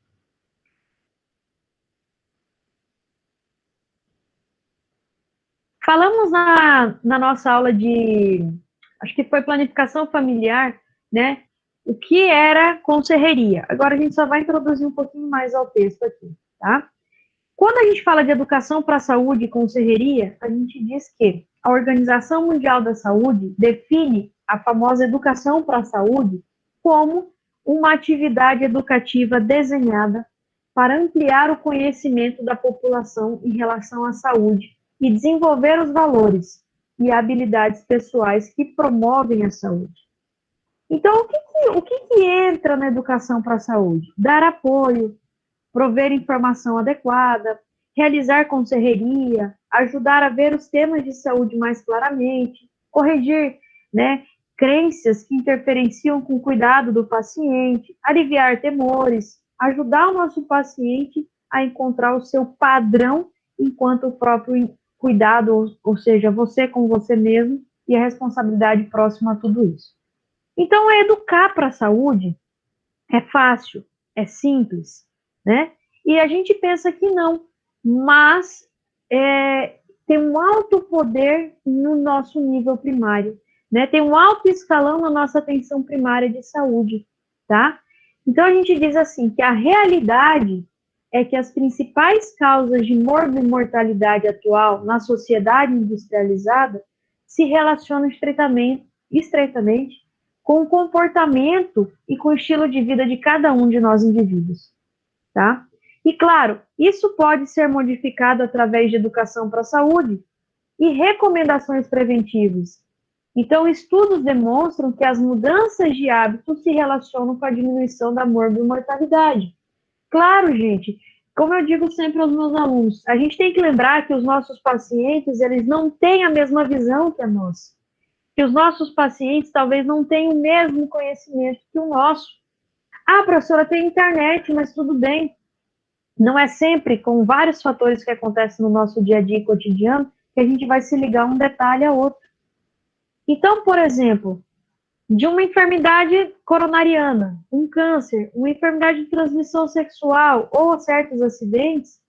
Falamos na nossa aula acho que foi planificação familiar, né? O que era conserreria. Agora a gente só vai introduzir um pouquinho mais ao texto aqui, tá? Quando a gente fala de educação para a saúde e conserreria, a gente diz que a Organização Mundial da Saúde define a famosa educação para a saúde como uma atividade educativa desenhada para ampliar o conhecimento da população em relação à saúde e desenvolver os valores e habilidades pessoais que promovem a saúde. Então, o que entra na educação para a saúde? Dar apoio, prover informação adequada, realizar conserreria, ajudar a ver os temas de saúde mais claramente, corrigir, né, crenças que interferenciam com o cuidado do paciente, aliviar temores, ajudar o nosso paciente a encontrar o seu padrão enquanto o próprio cuidado, ou seja, você com você mesmo e a responsabilidade próxima a tudo isso. Então, educar para a saúde é fácil, é simples, né? E a gente pensa que não, mas tem um alto poder no nosso nível primário, né? Tem um alto escalão na nossa atenção primária de saúde, tá? Então, a gente diz assim, que a realidade é que as principais causas de morbimortalidade atual na sociedade industrializada se relacionam estreitamente com o comportamento e com o estilo de vida de cada um de nós indivíduos, tá? E, claro, isso pode ser modificado através de educação para a saúde e recomendações preventivas. Então, estudos demonstram que as mudanças de hábitos se relacionam com a diminuição da morbimortalidade. Claro, gente, como eu digo sempre aos meus alunos, a gente tem que lembrar que os nossos pacientes, eles não têm a mesma visão que a nossa. Que os nossos pacientes talvez não tenham o mesmo conhecimento que o nosso. Ah, professora, tem internet, mas tudo bem. Não é sempre com vários fatores que acontecem no nosso dia a dia cotidiano que a gente vai se ligar um detalhe a outro. Então, por exemplo, de uma enfermidade coronariana, um câncer, uma enfermidade de transmissão sexual ou certos acidentes,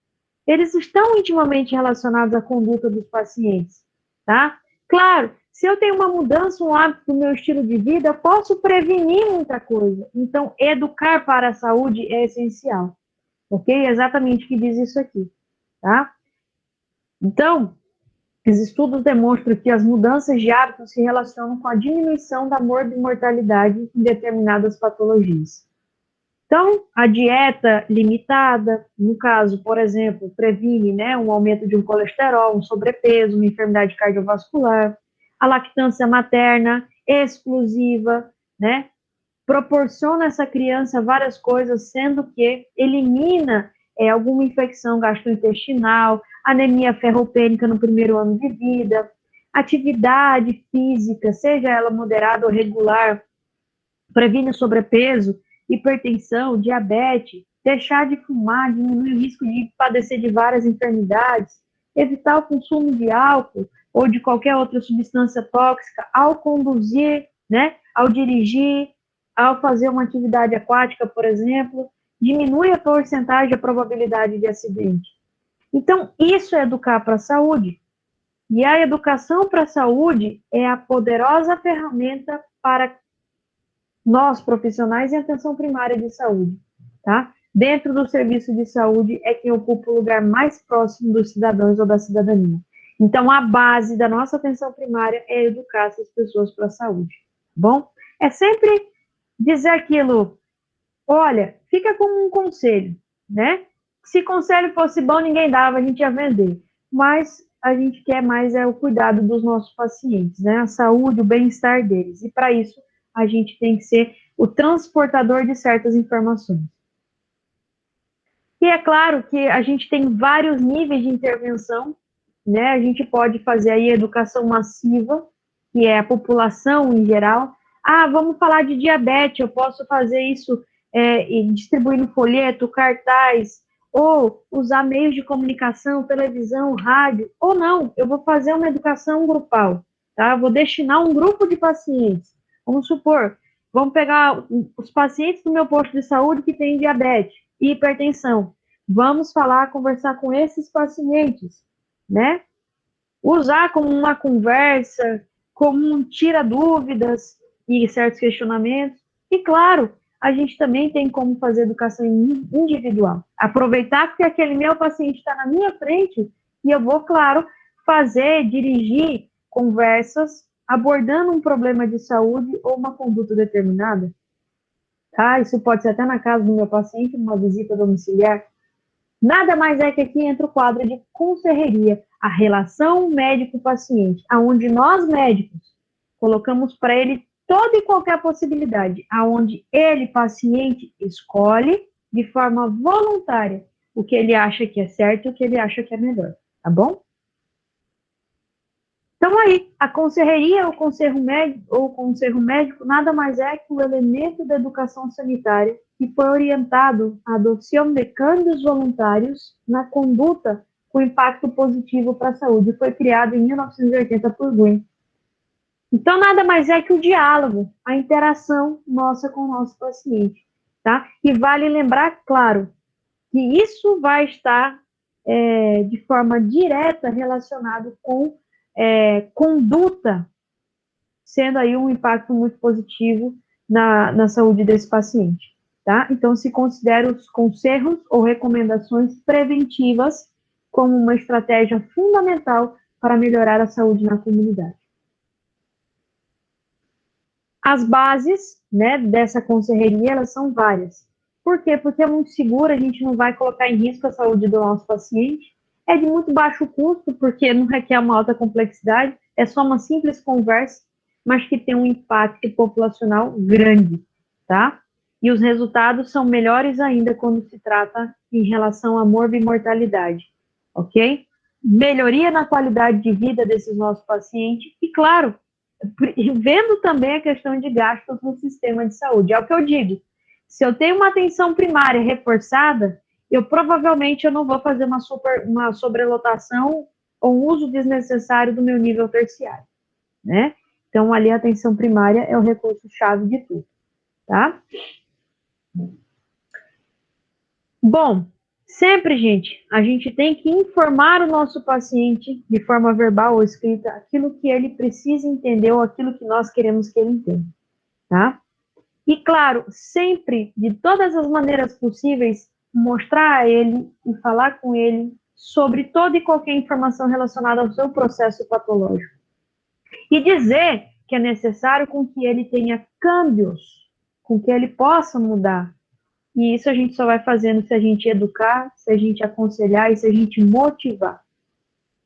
eles estão intimamente relacionados à conduta dos pacientes, tá? Claro, se eu tenho uma mudança, um hábito do meu estilo de vida, eu posso prevenir muita coisa. Então, educar para a saúde é essencial, ok? É exatamente o que diz isso aqui, tá? Então, os estudos demonstram que as mudanças de hábitos se relacionam com a diminuição da morbimortalidade em determinadas patologias. Então, a dieta limitada, no caso, por exemplo, previne, né, um aumento de um colesterol, um sobrepeso, uma enfermidade cardiovascular. A lactância materna exclusiva, né, proporciona a essa criança várias coisas, sendo que elimina alguma infecção gastrointestinal, anemia ferropênica no primeiro ano de vida, atividade física, seja ela moderada ou regular, previne o sobrepeso, hipertensão, diabetes, deixar de fumar, diminuir o risco de padecer de várias enfermidades, evitar o consumo de álcool ou de qualquer outra substância tóxica ao conduzir, né, ao dirigir, ao fazer uma atividade aquática, por exemplo, diminui a porcentagem, a probabilidade de acidente. Então, isso é educar para a saúde. E a educação para a saúde é a poderosa ferramenta para nós, profissionais em atenção primária de saúde, tá? Dentro do serviço de saúde é quem ocupa o lugar mais próximo dos cidadãos ou da cidadania. Então, a base da nossa atenção primária é educar essas pessoas para a saúde, tá bom? É sempre dizer aquilo, olha, fica como um conselho, né? Se conselho fosse bom, ninguém dava, a gente ia vender. Mas a gente quer mais o cuidado dos nossos pacientes, né? A saúde, o bem-estar deles. E para isso, a gente tem que ser o transportador de certas informações. E é claro que a gente tem vários níveis de intervenção, né? A gente pode fazer aí educação massiva, que é a população em geral. Ah, vamos falar de diabetes, eu posso fazer isso distribuindo folheto, cartaz, ou usar meios de comunicação, televisão, rádio, ou não, eu vou fazer uma educação grupal, tá? Eu vou destinar um grupo de pacientes. Vamos supor, vamos pegar os pacientes do meu posto de saúde que têm diabetes e hipertensão. Vamos conversar com esses pacientes, né? Usar como uma conversa, como um tira-dúvidas e certos questionamentos. E, claro, a gente também tem como fazer educação individual. Aproveitar que aquele meu paciente está na minha frente e eu vou, claro, dirigir conversas abordando um problema de saúde ou uma conduta determinada. Tá? Isso pode ser até na casa do meu paciente, numa visita domiciliar. Nada mais é que aqui entra o quadro de conserreria, a relação médico-paciente, aonde nós médicos colocamos para ele toda e qualquer possibilidade, aonde ele, paciente, escolhe de forma voluntária o que ele acha que é certo e o que ele acha que é melhor, tá bom? Então aí, a conserreria ou conselho médico nada mais é que um elemento da educação sanitária que foi orientado à adoção de câmbios voluntários na conduta com impacto positivo para a saúde. Foi criado em 1980 por Green. Então, nada mais é que o diálogo, a interação nossa com o nosso paciente, tá? E vale lembrar, claro, que isso vai estar de forma direta relacionado com conduta, sendo aí um impacto muito positivo na saúde desse paciente, tá? Então, se considera os conselhos ou recomendações preventivas como uma estratégia fundamental para melhorar a saúde na comunidade. As bases, né, dessa conselheria, elas são várias. Por quê? Porque é muito seguro, a gente não vai colocar em risco a saúde do nosso paciente. É de muito baixo custo, porque não requer uma alta complexidade, é só uma simples conversa, mas que tem um impacto populacional grande, tá? E os resultados são melhores ainda quando se trata em relação à morbimortalidade, ok? Melhoria na qualidade de vida desses nossos pacientes e, claro, vendo também a questão de gastos no sistema de saúde. É o que eu digo, se eu tenho uma atenção primária reforçada, eu provavelmente não vou fazer uma sobrelotação ou um uso desnecessário do meu nível terciário, né? Então, ali a atenção primária é o recurso-chave de tudo, tá? Bom, sempre, gente, a gente tem que informar o nosso paciente, de forma verbal ou escrita, aquilo que ele precisa entender ou aquilo que nós queremos que ele entenda, tá? E, claro, sempre, de todas as maneiras possíveis, mostrar a ele e falar com ele sobre toda e qualquer informação relacionada ao seu processo patológico. E dizer que é necessário com que ele tenha câmbios, com que ele possa mudar. E isso a gente só vai fazendo se a gente educar, se a gente aconselhar e se a gente motivar.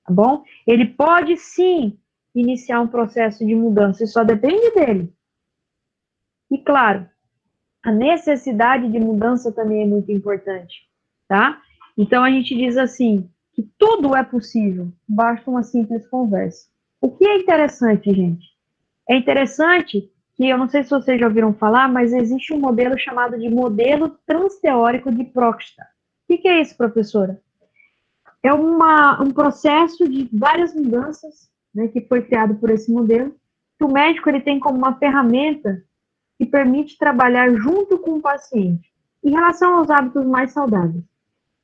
Tá bom? Ele pode, sim, iniciar um processo de mudança, isso só depende dele. E, claro, a necessidade de mudança também é muito importante, tá? Então, a gente diz assim, que tudo é possível, basta uma simples conversa. O que é interessante, gente? É interessante que, eu não sei se vocês já ouviram falar, mas existe um modelo chamado de modelo transteórico de Proksta. O que é isso, professora? É um processo de várias mudanças, né, que foi criado por esse modelo, que o médico ele tem como uma ferramenta que permite trabalhar junto com o paciente em relação aos hábitos mais saudáveis.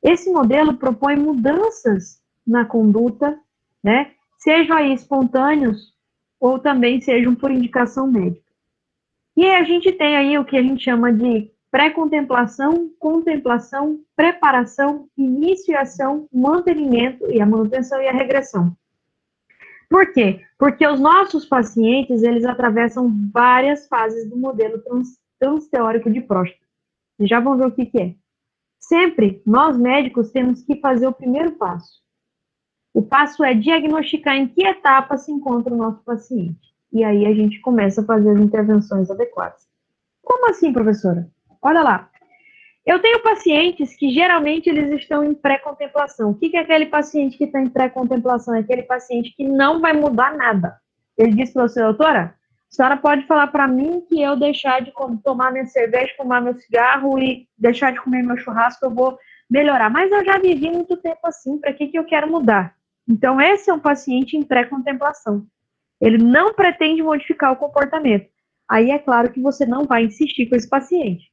Esse modelo propõe mudanças na conduta, né, sejam aí espontâneos ou também sejam por indicação médica. E a gente tem aí o que a gente chama de pré-contemplação, contemplação, preparação, início e ação, mantenimento e a manutenção e a regressão. Por quê? Porque os nossos pacientes, eles atravessam várias fases do modelo transteórico de Proksta. Vocês já vão ver o que é. Sempre, nós médicos temos que fazer o primeiro passo. O passo é diagnosticar em que etapa se encontra o nosso paciente. E aí a gente começa a fazer as intervenções adequadas. Como assim, professora? Olha lá. Eu tenho pacientes que geralmente eles estão em pré-contemplação. O que é aquele paciente que está em pré-contemplação? É aquele paciente que não vai mudar nada. Ele diz para você, doutora, a senhora pode falar para mim que eu deixar de tomar minha cerveja, fumar meu cigarro e deixar de comer meu churrasco, eu vou melhorar. Mas eu já vivi muito tempo assim, para que eu quero mudar? Então, esse é um paciente em pré-contemplação. Ele não pretende modificar o comportamento. Aí é claro que você não vai insistir com esse paciente.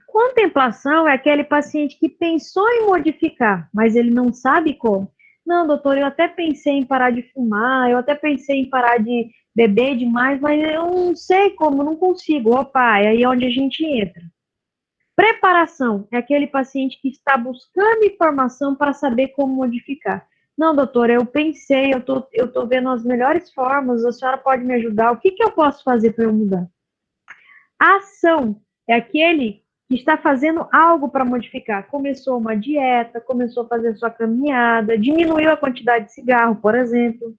Contemplação é aquele paciente que pensou em modificar, mas ele não sabe como. Não, doutor, eu até pensei em parar de fumar, eu até pensei em parar de beber demais, mas eu não sei como, não consigo. Opa, é aí onde a gente entra. Preparação é aquele paciente que está buscando informação para saber como modificar. Não, doutor, eu pensei, eu tô vendo as melhores formas, a senhora pode me ajudar, o que eu posso fazer para eu mudar? A ação é aquele que está fazendo algo para modificar. Começou uma dieta, começou a fazer sua caminhada, diminuiu a quantidade de cigarro, por exemplo.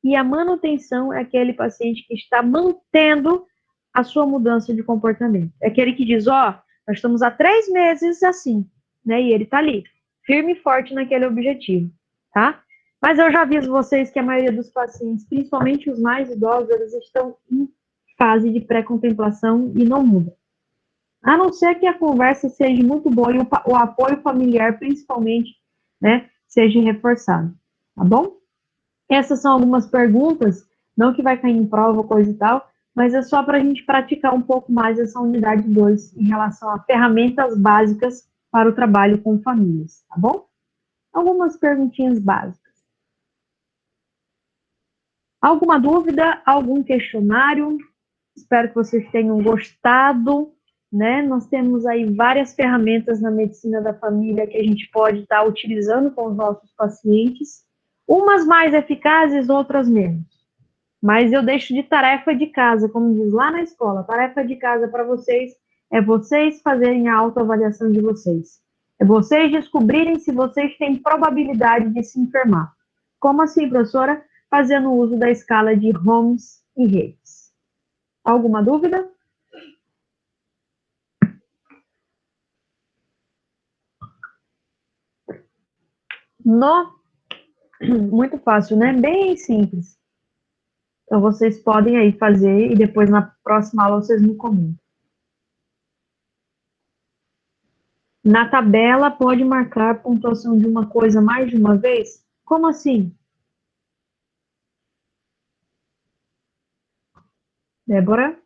E a manutenção é aquele paciente que está mantendo a sua mudança de comportamento. É aquele que diz, ó, nós estamos há 3 meses assim, né? E ele está ali, firme e forte naquele objetivo, tá? Mas eu já aviso vocês que a maioria dos pacientes, principalmente os mais idosos, eles estão em fase de pré-contemplação e não muda. A não ser que a conversa seja muito boa e o apoio familiar, principalmente, né, seja reforçado, tá bom? Essas são algumas perguntas, não que vai cair em prova, coisa e tal, mas é só para a gente praticar um pouco mais essa unidade 2 em relação a ferramentas básicas para o trabalho com famílias, tá bom? Algumas perguntinhas básicas. Alguma dúvida? Algum questionário? Espero que vocês tenham gostado, né? Nós temos aí várias ferramentas na medicina da família que a gente pode estar utilizando com os nossos pacientes, umas mais eficazes, outras menos. Mas eu deixo de tarefa de casa, como diz lá na escola, tarefa de casa para vocês é vocês fazerem a autoavaliação de vocês. É vocês descobrirem se vocês têm probabilidade de se enfermar. Como assim, professora? Fazendo uso da escala de Holmes e Reis. Alguma dúvida? Muito fácil, né? Bem simples. Então, vocês podem aí fazer e depois na próxima aula vocês me comentam. Na tabela, pode marcar a pontuação de uma coisa mais de uma vez? Como assim? Débora?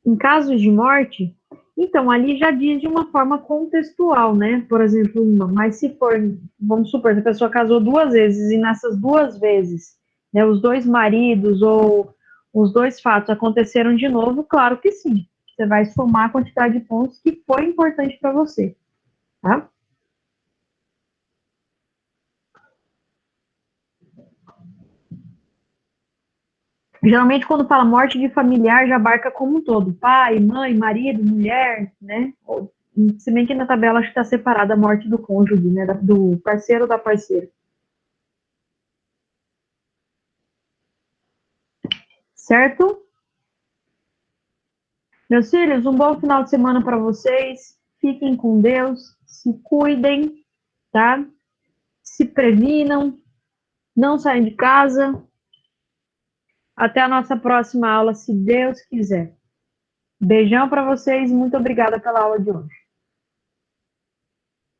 Em casos de morte, então, ali já diz de uma forma contextual, né? Por exemplo, mas se for, vamos supor, que a pessoa casou 2 vezes e nessas 2 vezes, né, os 2 maridos ou os 2 fatos aconteceram de novo, claro que sim. Você vai somar a quantidade de pontos que foi importante para você, tá? Geralmente, quando fala morte de familiar, já abarca como um todo. Pai, mãe, marido, mulher, né? Se bem que na tabela acho que está separada a morte do cônjuge, né? Do parceiro ou da parceira. Certo? Meus filhos, um bom final de semana para vocês. Fiquem com Deus, se cuidem, tá? Se previnam, não saiam de casa. Até a nossa próxima aula, se Deus quiser. Beijão para vocês e muito obrigada pela aula de hoje.